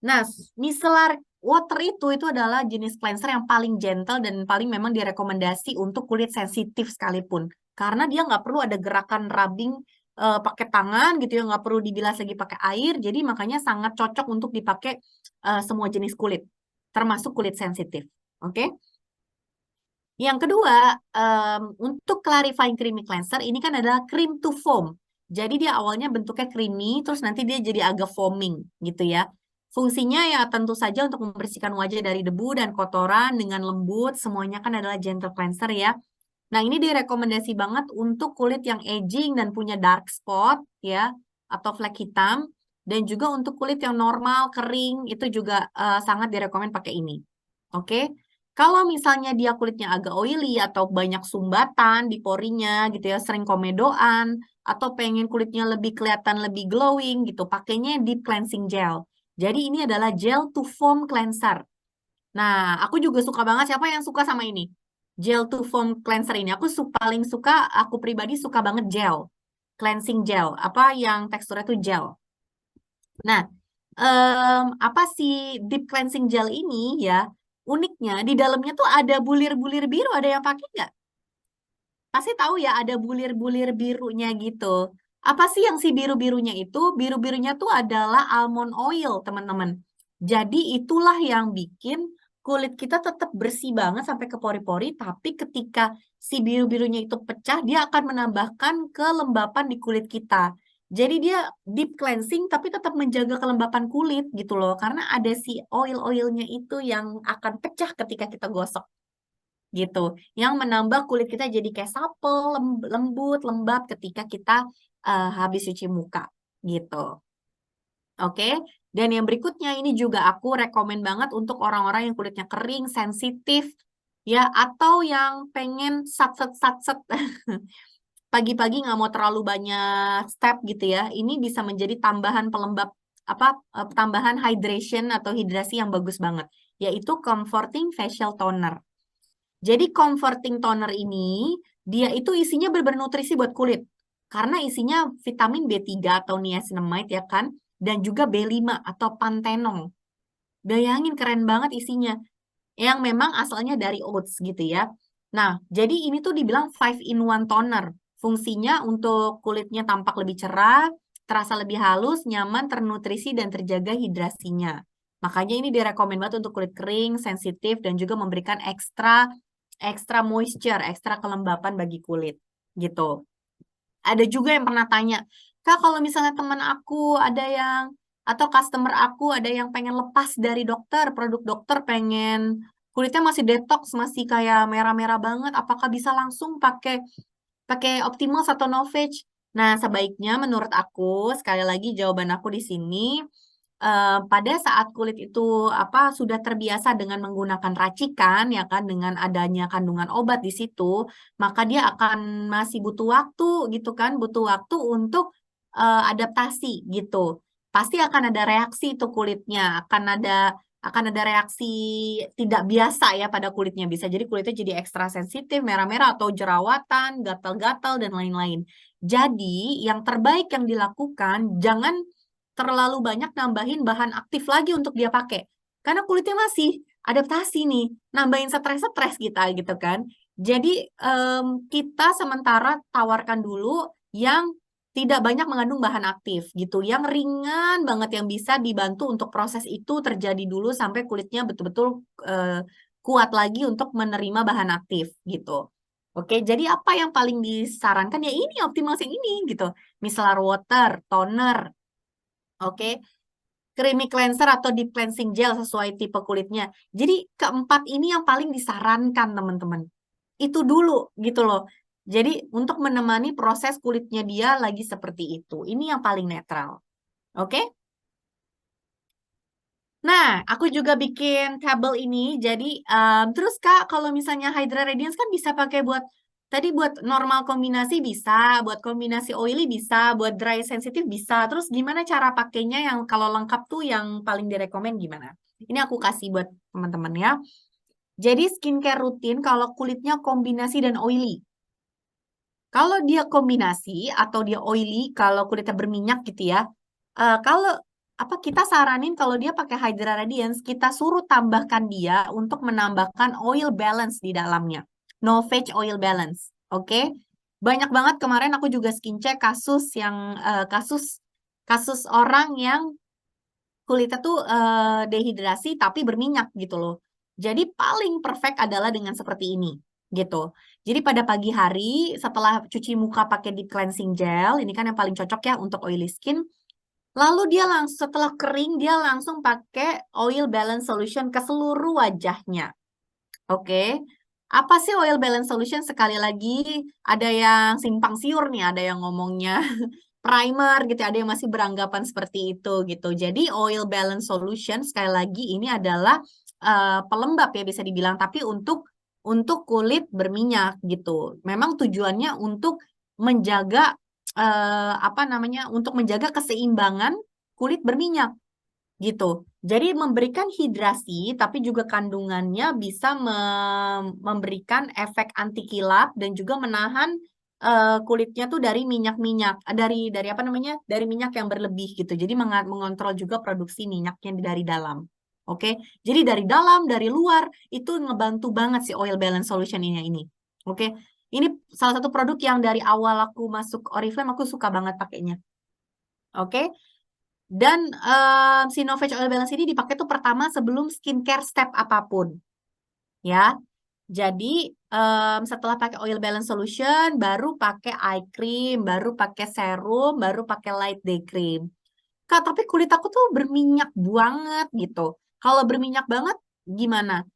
Nah, micellar water itu adalah jenis cleanser yang paling gentle dan paling memang direkomendasi untuk kulit sensitif sekalipun. Karena dia nggak perlu ada gerakan rubbing pakai tangan gitu ya, nggak perlu dibilas lagi pakai air. Jadi makanya sangat cocok untuk dipakai semua jenis kulit, termasuk kulit sensitif. Oke? Yang kedua, untuk clarifying creamy cleanser, ini kan adalah cream to foam. Jadi dia awalnya bentuknya creamy, terus nanti dia jadi agak foaming gitu ya. Fungsinya ya tentu saja untuk membersihkan wajah dari debu dan kotoran dengan lembut, semuanya kan adalah gentle cleanser ya. Nah, ini direkomendasi banget untuk kulit yang aging dan punya dark spot ya, atau flek hitam. Dan juga untuk kulit yang normal, kering, itu juga sangat direkomend pakai ini. Oke? Kalau misalnya dia kulitnya agak oily atau banyak sumbatan di porinya gitu ya, sering komedoan, atau pengen kulitnya lebih kelihatan lebih glowing gitu, pakainya deep cleansing gel. Jadi ini adalah gel to foam cleanser. Nah, aku juga suka banget. Siapa yang suka sama ini? Gel to foam cleanser ini. Paling suka, aku pribadi suka banget gel. Cleansing gel. Apa yang teksturnya tuh gel. Nah, apa sih deep cleansing gel ini ya? Uniknya di dalamnya tuh ada bulir-bulir biru. Ada yang pakai nggak? Pasti tahu ya ada bulir-bulir birunya gitu. Apa sih yang si biru-birunya itu? Biru-birunya tuh adalah almond oil, teman-teman. Jadi itulah yang bikin kulit kita tetap bersih banget sampai ke pori-pori, tapi ketika si biru-birunya itu pecah, dia akan menambahkan kelembapan di kulit kita. Jadi dia deep cleansing tapi tetap menjaga kelembapan kulit gitu loh. Karena ada si oil-oilnya itu yang akan pecah ketika kita gosok gitu. Yang menambah kulit kita jadi kayak supple, lembut, lembab ketika kita habis cuci muka gitu. Oke. Dan yang berikutnya ini juga aku rekomen banget untuk orang-orang yang kulitnya kering, sensitif, ya, atau yang pengen satset-satset pagi-pagi nggak mau terlalu banyak step gitu ya. Ini bisa menjadi tambahan pelembab tambahan hydration atau hidrasi yang bagus banget, yaitu comforting facial toner. Jadi comforting toner ini, dia itu isinya bernutrisi buat kulit. Karena isinya vitamin B3 atau niacinamide ya kan, dan juga B5 atau pantenol. Bayangin keren banget isinya. Yang memang asalnya dari oats gitu ya. Nah, jadi ini tuh dibilang 5-in-1 toner. Fungsinya untuk kulitnya tampak lebih cerah, terasa lebih halus, nyaman, ternutrisi, dan terjaga hidrasinya. Makanya ini direkomend banget untuk kulit kering, sensitif, dan juga memberikan ekstra moisture, ekstra kelembapan bagi kulit gitu. Ada juga yang pernah tanya, Kak, kalau misalnya teman aku ada yang atau customer aku ada yang pengen lepas dari dokter, produk dokter, pengen kulitnya masih detox, masih kayak merah-merah banget, apakah bisa langsung pakai Pakai Optimals atau Novage? Nah, sebaiknya menurut aku, sekali lagi jawaban aku di sini, pada saat kulit itu sudah terbiasa dengan menggunakan racikan, ya kan, dengan adanya kandungan obat di situ, maka dia akan masih butuh waktu gitu kan, butuh waktu untuk adaptasi gitu. Pasti akan ada reaksi itu kulitnya, akan ada reaksi tidak biasa ya pada kulitnya. Bisa jadi kulitnya jadi ekstra sensitif, merah-merah atau jerawatan, gatal-gatal dan lain-lain. Jadi yang terbaik yang dilakukan, jangan terlalu banyak nambahin bahan aktif lagi untuk dia pakai. Karena kulitnya masih adaptasi nih, nambahin stres-stres kita gitu kan. Jadi kita sementara tawarkan dulu yang tidak banyak mengandung bahan aktif gitu, yang ringan banget yang bisa dibantu untuk proses itu terjadi dulu sampai kulitnya betul-betul kuat lagi untuk menerima bahan aktif gitu. Oke, jadi apa yang paling disarankan ya ini Optimals yang ini gitu. Micellar water, toner, oke, creamy cleanser atau deep cleansing gel sesuai tipe kulitnya. Jadi keempat ini yang paling disarankan teman-teman. Itu dulu gitu loh. Jadi untuk menemani proses kulitnya dia lagi seperti itu. Ini yang paling netral. Oke? Nah, aku juga bikin tabel ini. Jadi, terus Kak, kalau misalnya Hydra Radiance kan bisa pakai buat normal kombinasi bisa, buat kombinasi oily bisa, buat dry sensitif bisa. Terus gimana cara pakainya yang kalau lengkap tuh yang paling direkomend gimana? Ini aku kasih buat teman-teman ya. Jadi skincare rutin kalau kulitnya kombinasi dan oily. Kalau dia kombinasi atau dia oily, kalau kulitnya berminyak gitu ya, kalau kita saranin kalau dia pakai Hydra Radiance, kita suruh tambahkan dia untuk menambahkan oil balance di dalamnya. Novage oil balance, oke? Banyak banget kemarin aku juga skin check kasus orang yang kulitnya tuh dehidrasi tapi berminyak gitu loh. Jadi paling perfect adalah dengan seperti ini gitu. Jadi pada pagi hari setelah cuci muka pakai deep cleansing gel, ini kan yang paling cocok ya untuk oily skin. Lalu dia langsung setelah kering dia langsung pakai oil balance solution ke seluruh wajahnya. Oke. Apa sih oil balance solution? Sekali lagi ada yang simpang siur nih, ada yang ngomongnya primer gitu, ada yang masih beranggapan seperti itu gitu. Jadi oil balance solution sekali lagi ini adalah pelembab ya bisa dibilang, tapi untuk kulit berminyak gitu. Memang tujuannya untuk menjaga untuk menjaga keseimbangan kulit berminyak gitu. Jadi memberikan hidrasi, tapi juga kandungannya bisa memberikan efek anti kilap dan juga menahan kulitnya tuh dari minyak-minyak, dari apa namanya, dari minyak yang berlebih gitu. Jadi mengontrol juga produksi minyaknya dari dalam. Oke, jadi dari dalam, dari luar itu ngebantu banget si oil balance solution ini. Oke, ini salah satu produk yang dari awal aku masuk Oriflame aku suka banget pakainya. Oke. Dan si Novage Oil Balance ini dipakai tuh pertama sebelum skincare step apapun. Ya, jadi setelah pakai Oil Balance Solution, baru pakai eye cream, baru pakai serum, baru pakai light day cream. Kak, tapi kulit aku tuh berminyak banget gitu. Kalau berminyak banget, gimana?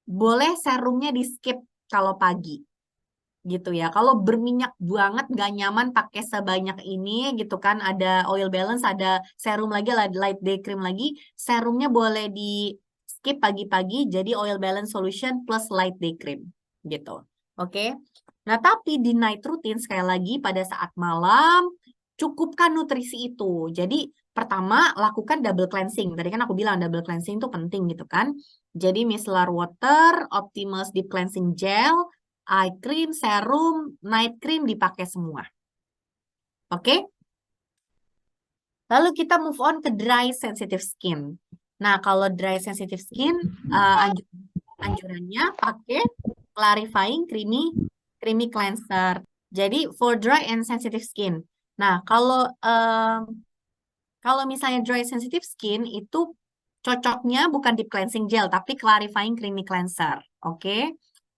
Boleh serumnya di skip kalau pagi gitu ya. Kalau berminyak banget gak nyaman pakai sebanyak ini gitu kan, ada oil balance, ada serum lagi, light day cream lagi, serumnya boleh di skip pagi-pagi jadi oil balance solution plus light day cream gitu. Oke. Nah, tapi di night routine sekali lagi pada saat malam cukupkan nutrisi itu. Jadi pertama lakukan double cleansing. Tadi kan aku bilang double cleansing itu penting gitu kan. Jadi micellar water, Optimals deep cleansing gel, eye cream, serum, night cream dipakai semua. Oke? Lalu kita move on ke dry sensitive skin. Nah, kalau dry sensitive skin, anjurannya pakai clarifying creamy cleanser. Jadi for dry and sensitive skin. Nah, kalau misalnya dry sensitive skin itu cocoknya bukan deep cleansing gel tapi clarifying creamy cleanser. Oke?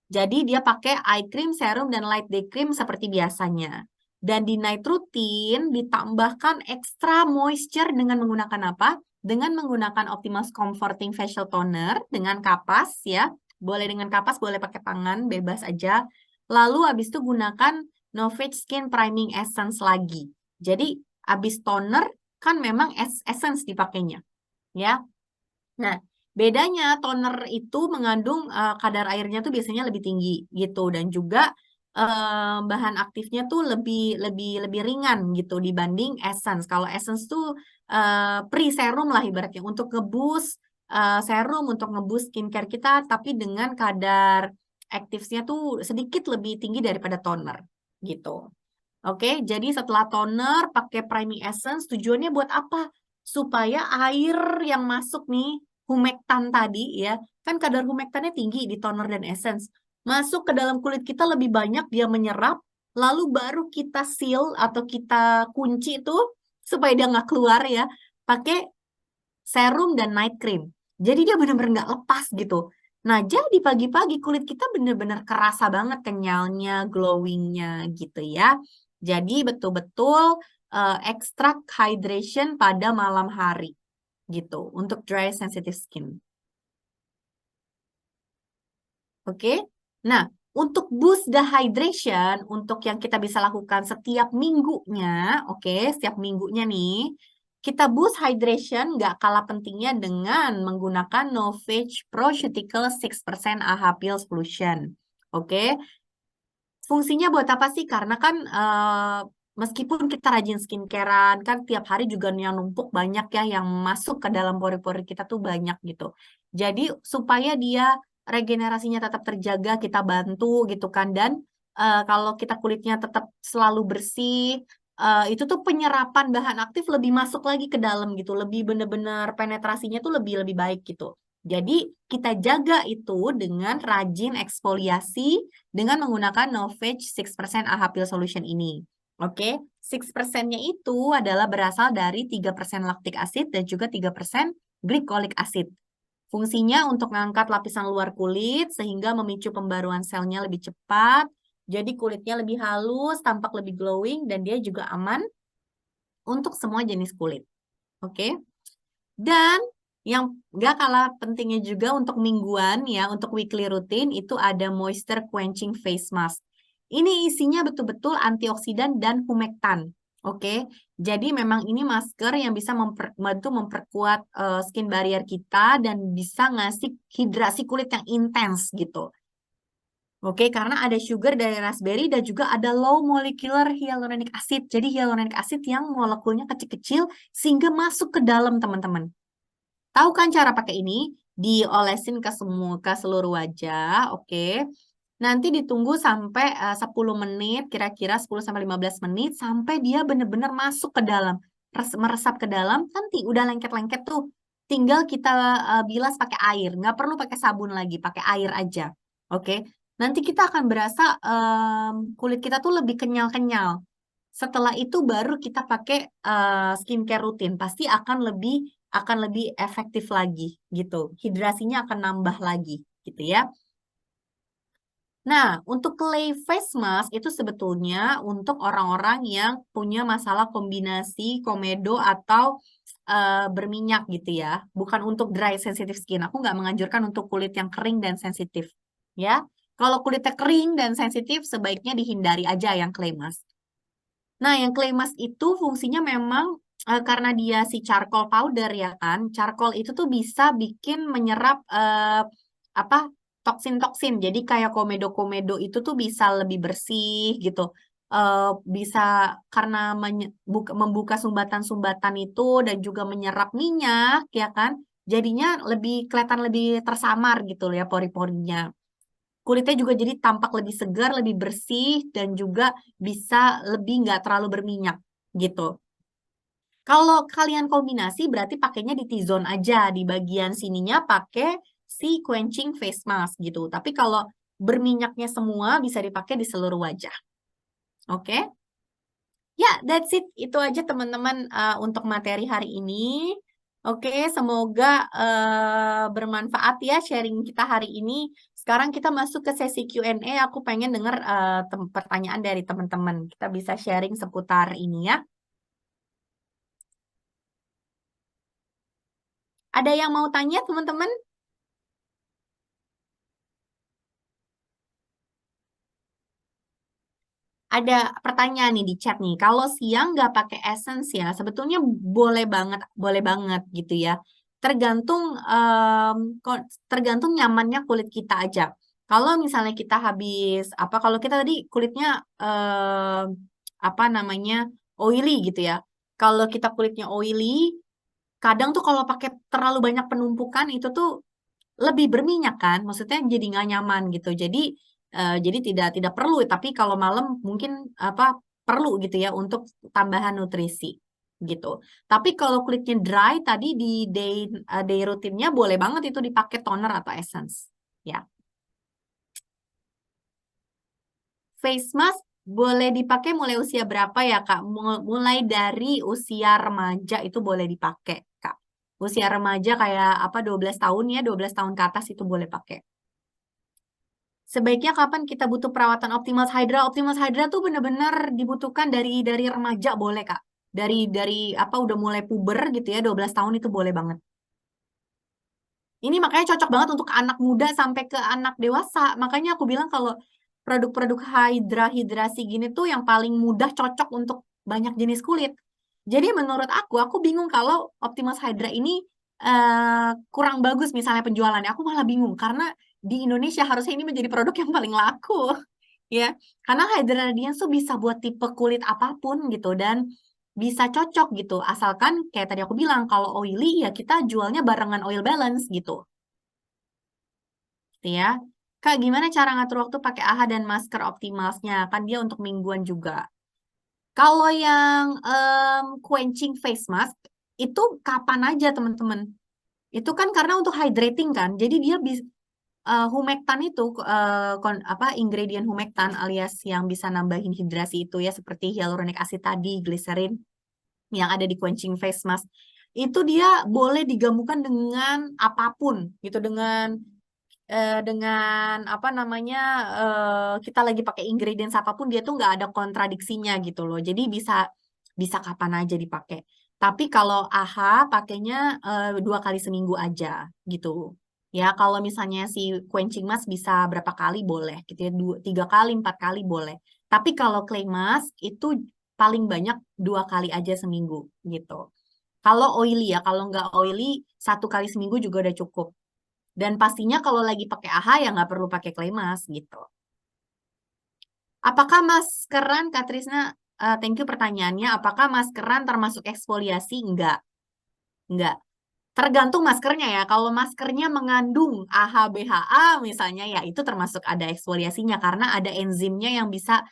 Jadi dia pakai eye cream, serum, dan light day cream seperti biasanya. Dan di night routine ditambahkan extra moisture dengan menggunakan apa? Dengan menggunakan Optimals Comforting Facial Toner dengan kapas ya. Boleh dengan kapas, boleh pakai tangan, bebas aja. Lalu habis itu gunakan Novage Skin Priming Essence lagi. Jadi abis toner kan memang essence dipakainya, ya. Nah, bedanya toner itu mengandung kadar airnya tuh biasanya lebih tinggi gitu, dan juga bahan aktifnya tuh lebih lebih lebih ringan gitu dibanding essence. Kalau essence tuh pre-serum lah ibaratnya untuk ngeboost serum untuk ngeboost skincare kita, tapi dengan kadar aktifnya tuh sedikit lebih tinggi daripada toner gitu. Oke, jadi setelah toner pakai priming essence tujuannya buat apa? Supaya air yang masuk nih, humektan tadi ya, kan kadar humektannya tinggi di toner dan essence. Masuk ke dalam kulit kita lebih banyak, dia menyerap, lalu baru kita seal atau kita kunci tuh supaya dia nggak keluar ya, pakai serum dan night cream. Jadi dia benar-benar nggak lepas gitu. Nah, jadi pagi-pagi kulit kita benar-benar kerasa banget kenyalnya, glowingnya gitu ya. Jadi betul-betul extract hydration pada malam hari gitu untuk dry sensitive skin. Oke. Nah, untuk boost the hydration, untuk yang kita bisa lakukan setiap minggunya, oke, setiap minggunya nih, kita boost hydration nggak kalah pentingnya dengan menggunakan Novage Pro-Cuticle 6% AHA Peel Solution. Oke, fungsinya buat apa sih? Karena kan meskipun kita rajin skincarean, kan tiap hari juga yang numpuk banyak ya yang masuk ke dalam pori-pori kita tuh banyak gitu. Jadi supaya dia regenerasinya tetap terjaga, kita bantu gitu kan. Dan kalau kita kulitnya tetap selalu bersih, itu tuh penyerapan bahan aktif lebih masuk lagi ke dalam gitu. Lebih bener-bener penetrasinya tuh lebih lebih baik gitu. Jadi kita jaga itu dengan rajin eksfoliasi dengan menggunakan Novage 6% AHA Peel Solution ini. Oke, 6%-nya itu adalah berasal dari 3% lactic acid dan juga 3% glycolic acid. Fungsinya untuk mengangkat lapisan luar kulit sehingga memicu pembaruan selnya lebih cepat. Jadi kulitnya lebih halus, tampak lebih glowing, dan dia juga aman untuk semua jenis kulit. Oke. Dan yang gak kalah pentingnya juga untuk mingguan ya, untuk weekly routine itu ada moisture quenching face mask. Ini isinya betul-betul antioksidan dan humektan. Oke, jadi memang ini masker yang bisa membantu memperkuat skin barrier kita dan bisa ngasih hidrasi kulit yang intens gitu. Oke, karena ada sugar dari raspberry dan juga ada low molecular hyaluronic acid. Jadi hyaluronic acid yang molekulnya kecil-kecil sehingga masuk ke dalam teman-teman. Tahu kan cara pakai ini? Diolesin ke semua ke seluruh wajah, oke. Nanti ditunggu sampai 10 menit, kira-kira 10 sampai 15 menit sampai dia benar-benar masuk ke dalam, meresap ke dalam. Nanti udah lengket-lengket tuh. Tinggal kita bilas pakai air, nggak perlu pakai sabun lagi, pakai air aja. Oke. Nanti kita akan berasa kulit kita tuh lebih kenyal-kenyal. Setelah itu baru kita pakai skincare rutin, pasti akan lebih efektif lagi gitu. Hidrasinya akan nambah lagi gitu ya. Nah, untuk clay face mask itu sebetulnya untuk orang-orang yang punya masalah kombinasi komedo atau berminyak gitu ya. Bukan untuk dry sensitive skin. Aku nggak menganjurkan untuk kulit yang kering dan sensitif. Ya, kalau kulitnya kering dan sensitif sebaiknya dihindari aja yang clay mask. Nah, yang clay mask itu fungsinya memang karena dia si charcoal powder ya kan. Charcoal itu tuh bisa bikin menyerap apa toksin-toksin. Jadi kayak komedo-komedo itu tuh bisa lebih bersih gitu. Bisa karena membuka sumbatan-sumbatan itu dan juga menyerap minyak ya kan. Jadinya lebih kelihatan lebih tersamar gitu ya pori-porinya. Kulitnya juga jadi tampak lebih segar, lebih bersih, dan juga bisa lebih nggak terlalu berminyak gitu. Kalau kalian kombinasi berarti pakainya di T-zone aja, di bagian sininya pakai si quenching face mask gitu. Tapi kalau berminyaknya semua bisa dipakai di seluruh wajah. Oke? Ya, that's it. Itu aja teman-teman untuk materi hari ini. Oke, semoga bermanfaat ya sharing kita hari ini. Sekarang kita masuk ke sesi Q&A. Aku pengen dengar pertanyaan dari teman-teman. Kita bisa sharing seputar ini ya. Ada yang mau tanya teman-teman? ada pertanyaan nih di chat nih. Kalau siang nggak pakai essence ya, sebetulnya boleh banget gitu ya. Tergantung tergantung nyamannya kulit kita aja. Kalau misalnya kita habis apa? Kalau kita tadi kulitnya apa namanya oily gitu ya. Kalau kita kulitnya oily, kadang tuh kalau pakai terlalu banyak penumpukan itu tuh lebih berminyak kan, maksudnya jadi nggak nyaman gitu. Jadi tidak perlu. Tapi kalau malam mungkin apa perlu gitu ya untuk tambahan nutrisi gitu. Tapi kalau kulitnya dry tadi di day rutinnya boleh banget itu dipakai toner atau essence ya. Face mask boleh dipakai mulai usia berapa ya Kak? Mulai dari usia remaja itu boleh dipakai Kak. Usia remaja kayak apa 12 tahun ya, 12 tahun ke atas itu boleh pakai. Sebaiknya kapan kita butuh perawatan Optimus Hydra? Optimus Hydra tuh benar-benar dibutuhkan dari remaja boleh, Kak. Dari apa udah mulai puber gitu ya, 12 tahun itu boleh banget. Ini makanya cocok banget untuk anak muda sampai ke anak dewasa. Makanya aku bilang kalau produk-produk hidrasi gini tuh yang paling mudah cocok untuk banyak jenis kulit. Jadi menurut aku bingung kalau Optimus Hydra ini kurang bagus misalnya penjualannya. Aku malah bingung karena di Indonesia harusnya ini menjadi produk yang paling laku. Ya, karena Hydra Radiance tuh bisa buat tipe kulit apapun gitu dan bisa cocok gitu. Asalkan kayak tadi aku bilang kalau oily ya kita jualnya barengan oil balance gitu. Gitu ya. Kak, gimana cara ngatur waktu pakai AHA dan masker optimalsnya? Kan dia untuk mingguan juga. Kalau yang quenching face mask itu kapan aja teman-teman? Itu kan karena untuk hydrating kan. Jadi dia bisa humektan itu apa ingredient humektan alias yang bisa nambahin hidrasi itu ya seperti hyaluronic acid tadi, glycerin yang ada di quenching face mask. Itu dia boleh digabungkan dengan apapun gitu dengan apa namanya kita lagi pakai ingredients apapun dia tuh nggak ada kontradiksinya gitu loh. Jadi bisa bisa kapan aja dipakai. Tapi kalau AHA pakainya 2 kali seminggu aja gitu. Ya kalau misalnya si quenching mask bisa berapa kali boleh gitu ya 3 kali 4 kali boleh. Tapi kalau clay mask itu paling banyak 2 kali aja seminggu gitu. Kalau oily ya, kalau nggak oily 1 kali seminggu juga udah cukup. Dan pastinya kalau lagi pakai AHA ya nggak perlu pakai clay mask gitu. Apakah maskeran, Kak Trisna, thank you pertanyaannya, apakah maskeran termasuk eksfoliasi? Enggak. Tergantung maskernya ya. Kalau maskernya mengandung AHA, BHA misalnya ya itu termasuk ada eksfoliasinya karena ada enzimnya yang bisa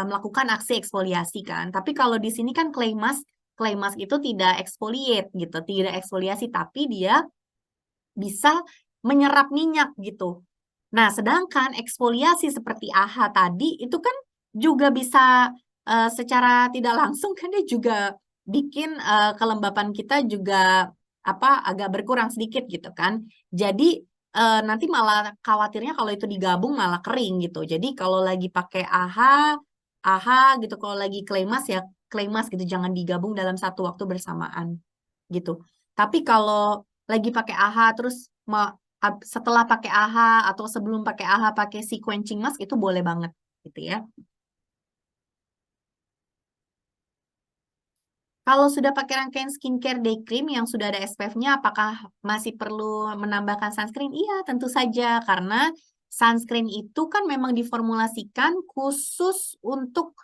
melakukan aksi eksfoliasi kan. Tapi kalau di sini kan clay mask itu tidak exfoliate gitu, tidak eksfoliasi tapi dia bisa menyerap minyak gitu. Nah, sedangkan eksfoliasi seperti AHA tadi itu kan juga bisa secara tidak langsung kan dia juga bikin kelembapan kita juga apa agak berkurang sedikit gitu kan. Jadi nanti malah khawatirnya kalau itu digabung malah kering gitu. Jadi kalau lagi pakai AHA gitu, kalau lagi clay mask gitu, jangan digabung dalam satu waktu bersamaan gitu. Tapi kalau lagi pakai AHA terus setelah pakai AHA atau sebelum pakai AHA pakai si quenching mask itu boleh banget gitu ya. Kalau sudah pakai rangkaian skincare day cream yang sudah ada SPF-nya, apakah masih perlu menambahkan sunscreen? Iya, tentu saja karena sunscreen itu kan memang diformulasikan khusus untuk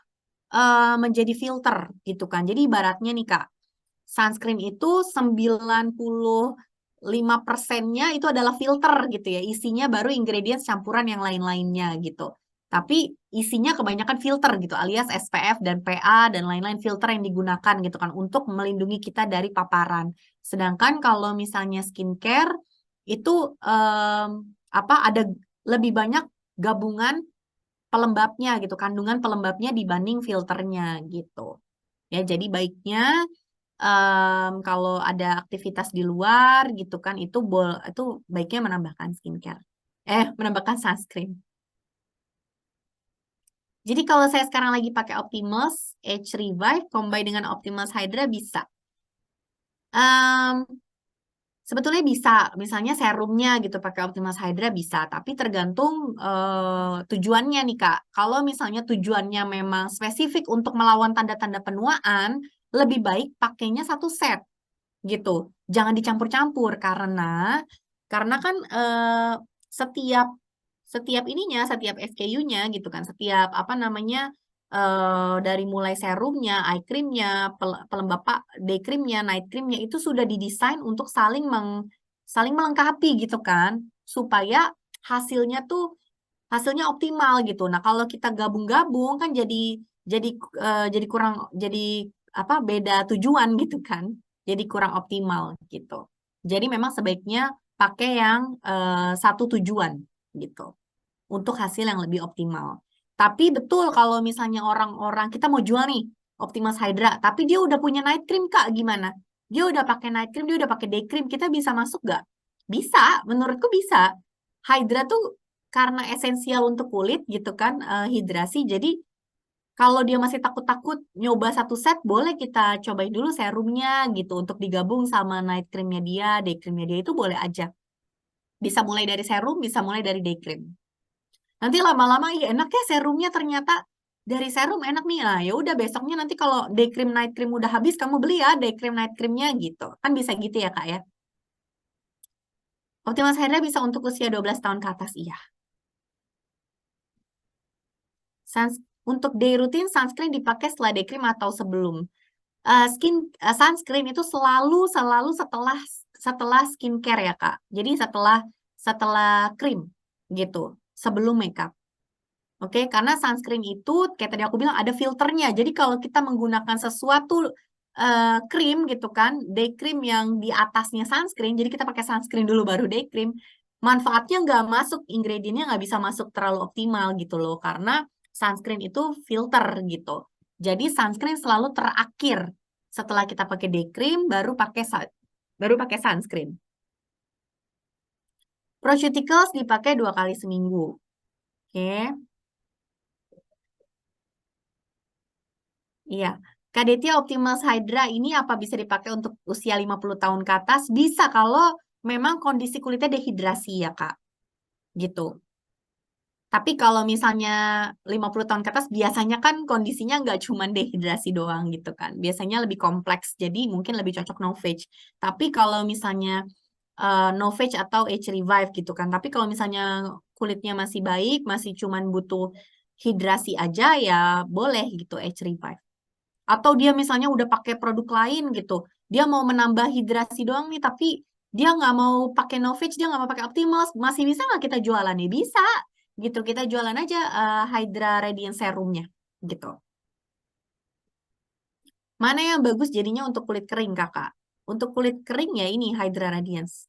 menjadi filter gitu kan. Jadi ibaratnya nih Kak, sunscreen itu 95%-nya itu adalah filter gitu ya. Isinya baru ingredients campuran yang lain-lainnya gitu. Tapi isinya kebanyakan filter gitu, alias SPF dan PA dan lain-lain filter yang digunakan gitu kan untuk melindungi kita dari paparan. Sedangkan kalau misalnya skincare itu apa ada lebih banyak gabungan pelembabnya gitu, kandungan pelembabnya dibanding filternya gitu. Ya, jadi baiknya kalau ada aktivitas di luar gitu kan itu baiknya menambahkan skincare. Menambahkan sunscreen. Jadi kalau saya sekarang lagi pakai Optimus Age Revive combine dengan Optimus Hydra bisa. Em, Sebetulnya bisa, misalnya serumnya gitu pakai Optimas Hydra bisa, tapi tergantung tujuannya nih Kak. Kalau misalnya tujuannya memang spesifik untuk melawan tanda-tanda penuaan, lebih baik pakainya satu set gitu. Jangan dicampur-campur karena kan setiap setiap ininya, setiap SKU-nya gitu kan, setiap apa namanya dari mulai serumnya, eye creamnya, pelembab day creamnya, night creamnya itu sudah didesain untuk saling melengkapi gitu kan, supaya hasilnya tuh hasilnya optimal gitu. Nah, kalau kita gabung-gabung kan jadi jadi kurang jadi apa beda tujuan gitu kan. Jadi kurang optimal gitu. Jadi memang sebaiknya pakai yang satu tujuan gitu untuk hasil yang lebih optimal. Tapi betul kalau misalnya orang-orang kita mau jual nih Optimas Hydra, tapi dia udah punya night cream Kak, gimana? Dia udah pakai night cream, dia udah pakai day cream, kita bisa masuk gak? Bisa, menurutku bisa. Hydra tuh karena esensial untuk kulit gitu kan, hidrasi. Jadi kalau dia masih takut-takut nyoba satu set, boleh kita cobain dulu serumnya gitu untuk digabung sama night creamnya dia, day creamnya dia itu boleh aja. Bisa mulai dari serum, bisa mulai dari day cream. Nanti lama-lama iya enak ya serumnya ternyata dari serum enak nih. Nah, ya udah besoknya nanti kalau day cream night cream udah habis kamu beli ya day cream night creamnya gitu. Kan bisa gitu ya Kak ya. Optimas Hydra bisa untuk usia 12 tahun ke atas iya. Untuk day routine sunscreen dipakai setelah day cream atau sebelum. Sunscreen itu selalu selalu setelah setelah skincare ya Kak. Jadi setelah setelah krim gitu. Sebelum makeup. Oke, karena sunscreen itu kayak tadi aku bilang ada filternya. Jadi kalau kita menggunakan sesuatu krim gitu kan, day cream yang di atasnya sunscreen, jadi kita pakai sunscreen dulu baru day cream, manfaatnya nggak masuk, ingredientnya nggak bisa masuk terlalu optimal gitu loh, karena sunscreen itu filter gitu. Jadi sunscreen selalu terakhir setelah kita pakai day cream, baru pakai sunscreen. Procuticals dipakai 2 kali seminggu. Oke. Iya. Cadetia Optimus Hydra ini apa bisa dipakai untuk usia 50 tahun ke atas? Bisa kalau memang kondisi kulitnya dehidrasi ya, Kak. Gitu. Tapi kalau misalnya 50 tahun ke atas biasanya kan kondisinya nggak cuma dehidrasi doang gitu kan. Biasanya lebih kompleks. Jadi mungkin lebih cocok no phage. Tapi kalau misalnya no phage atau age revive gitu kan. Tapi kalau misalnya kulitnya masih baik, masih cuman butuh hidrasi aja ya boleh gitu age revive. Atau dia misalnya udah pakai produk lain gitu. Dia mau menambah hidrasi doang nih, tapi dia nggak mau pakai Novage, dia nggak mau pakai Optimus. Masih bisa nggak kita jualan nih? Bisa. Gitu, kita jualan aja Hydra Radiant Serumnya. Gitu. Mana yang bagus jadinya untuk kulit kering, Kakak? Untuk kulit kering ya ini Hydra Radiance.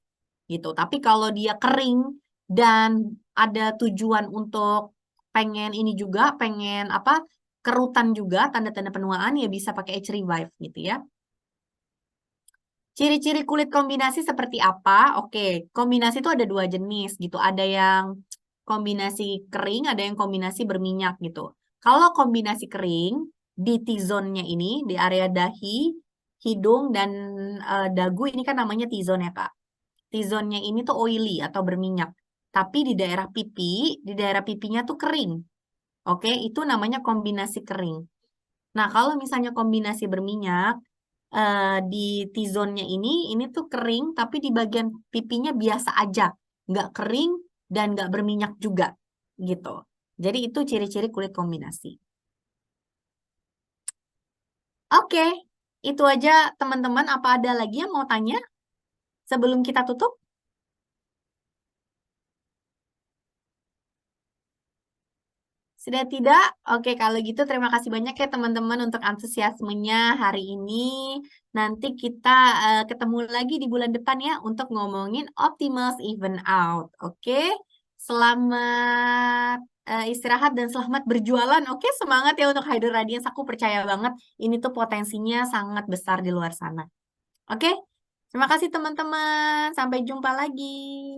Gitu. Tapi kalau dia kering dan ada tujuan untuk pengen ini juga, pengen apa? Kerutan juga, tanda-tanda penuaan ya bisa pakai Age Revive gitu ya. Ciri-ciri kulit kombinasi seperti apa? Oke, kombinasi itu ada 2 jenis gitu. Ada yang kombinasi kering, ada yang kombinasi berminyak gitu. Kalau kombinasi kering, di T-zone-nya ini, di area dahi, hidung, dan dagu, ini kan namanya T-zone ya, Kak. T-zone-nya ini tuh oily atau berminyak. Tapi di daerah pipi, di daerah pipinya tuh kering. Oke, itu namanya kombinasi kering. Nah, kalau misalnya kombinasi berminyak, di T-zone-nya ini tuh kering, tapi di bagian pipinya biasa aja. Nggak kering dan nggak berminyak juga, gitu. Jadi itu ciri-ciri kulit kombinasi. Oke, itu aja teman-teman. Apa ada lagi yang mau tanya sebelum kita tutup? Sudah tidak? Oke, kalau gitu terima kasih banyak ya teman-teman untuk antusiasmenya hari ini. Nanti kita ketemu lagi di bulan depan ya untuk ngomongin Optimus Even Out. Oke, selamat istirahat dan selamat berjualan. Oke, semangat ya untuk Hydra Radiance. Aku percaya banget ini tuh potensinya sangat besar di luar sana. Oke, terima kasih teman-teman. Sampai jumpa lagi.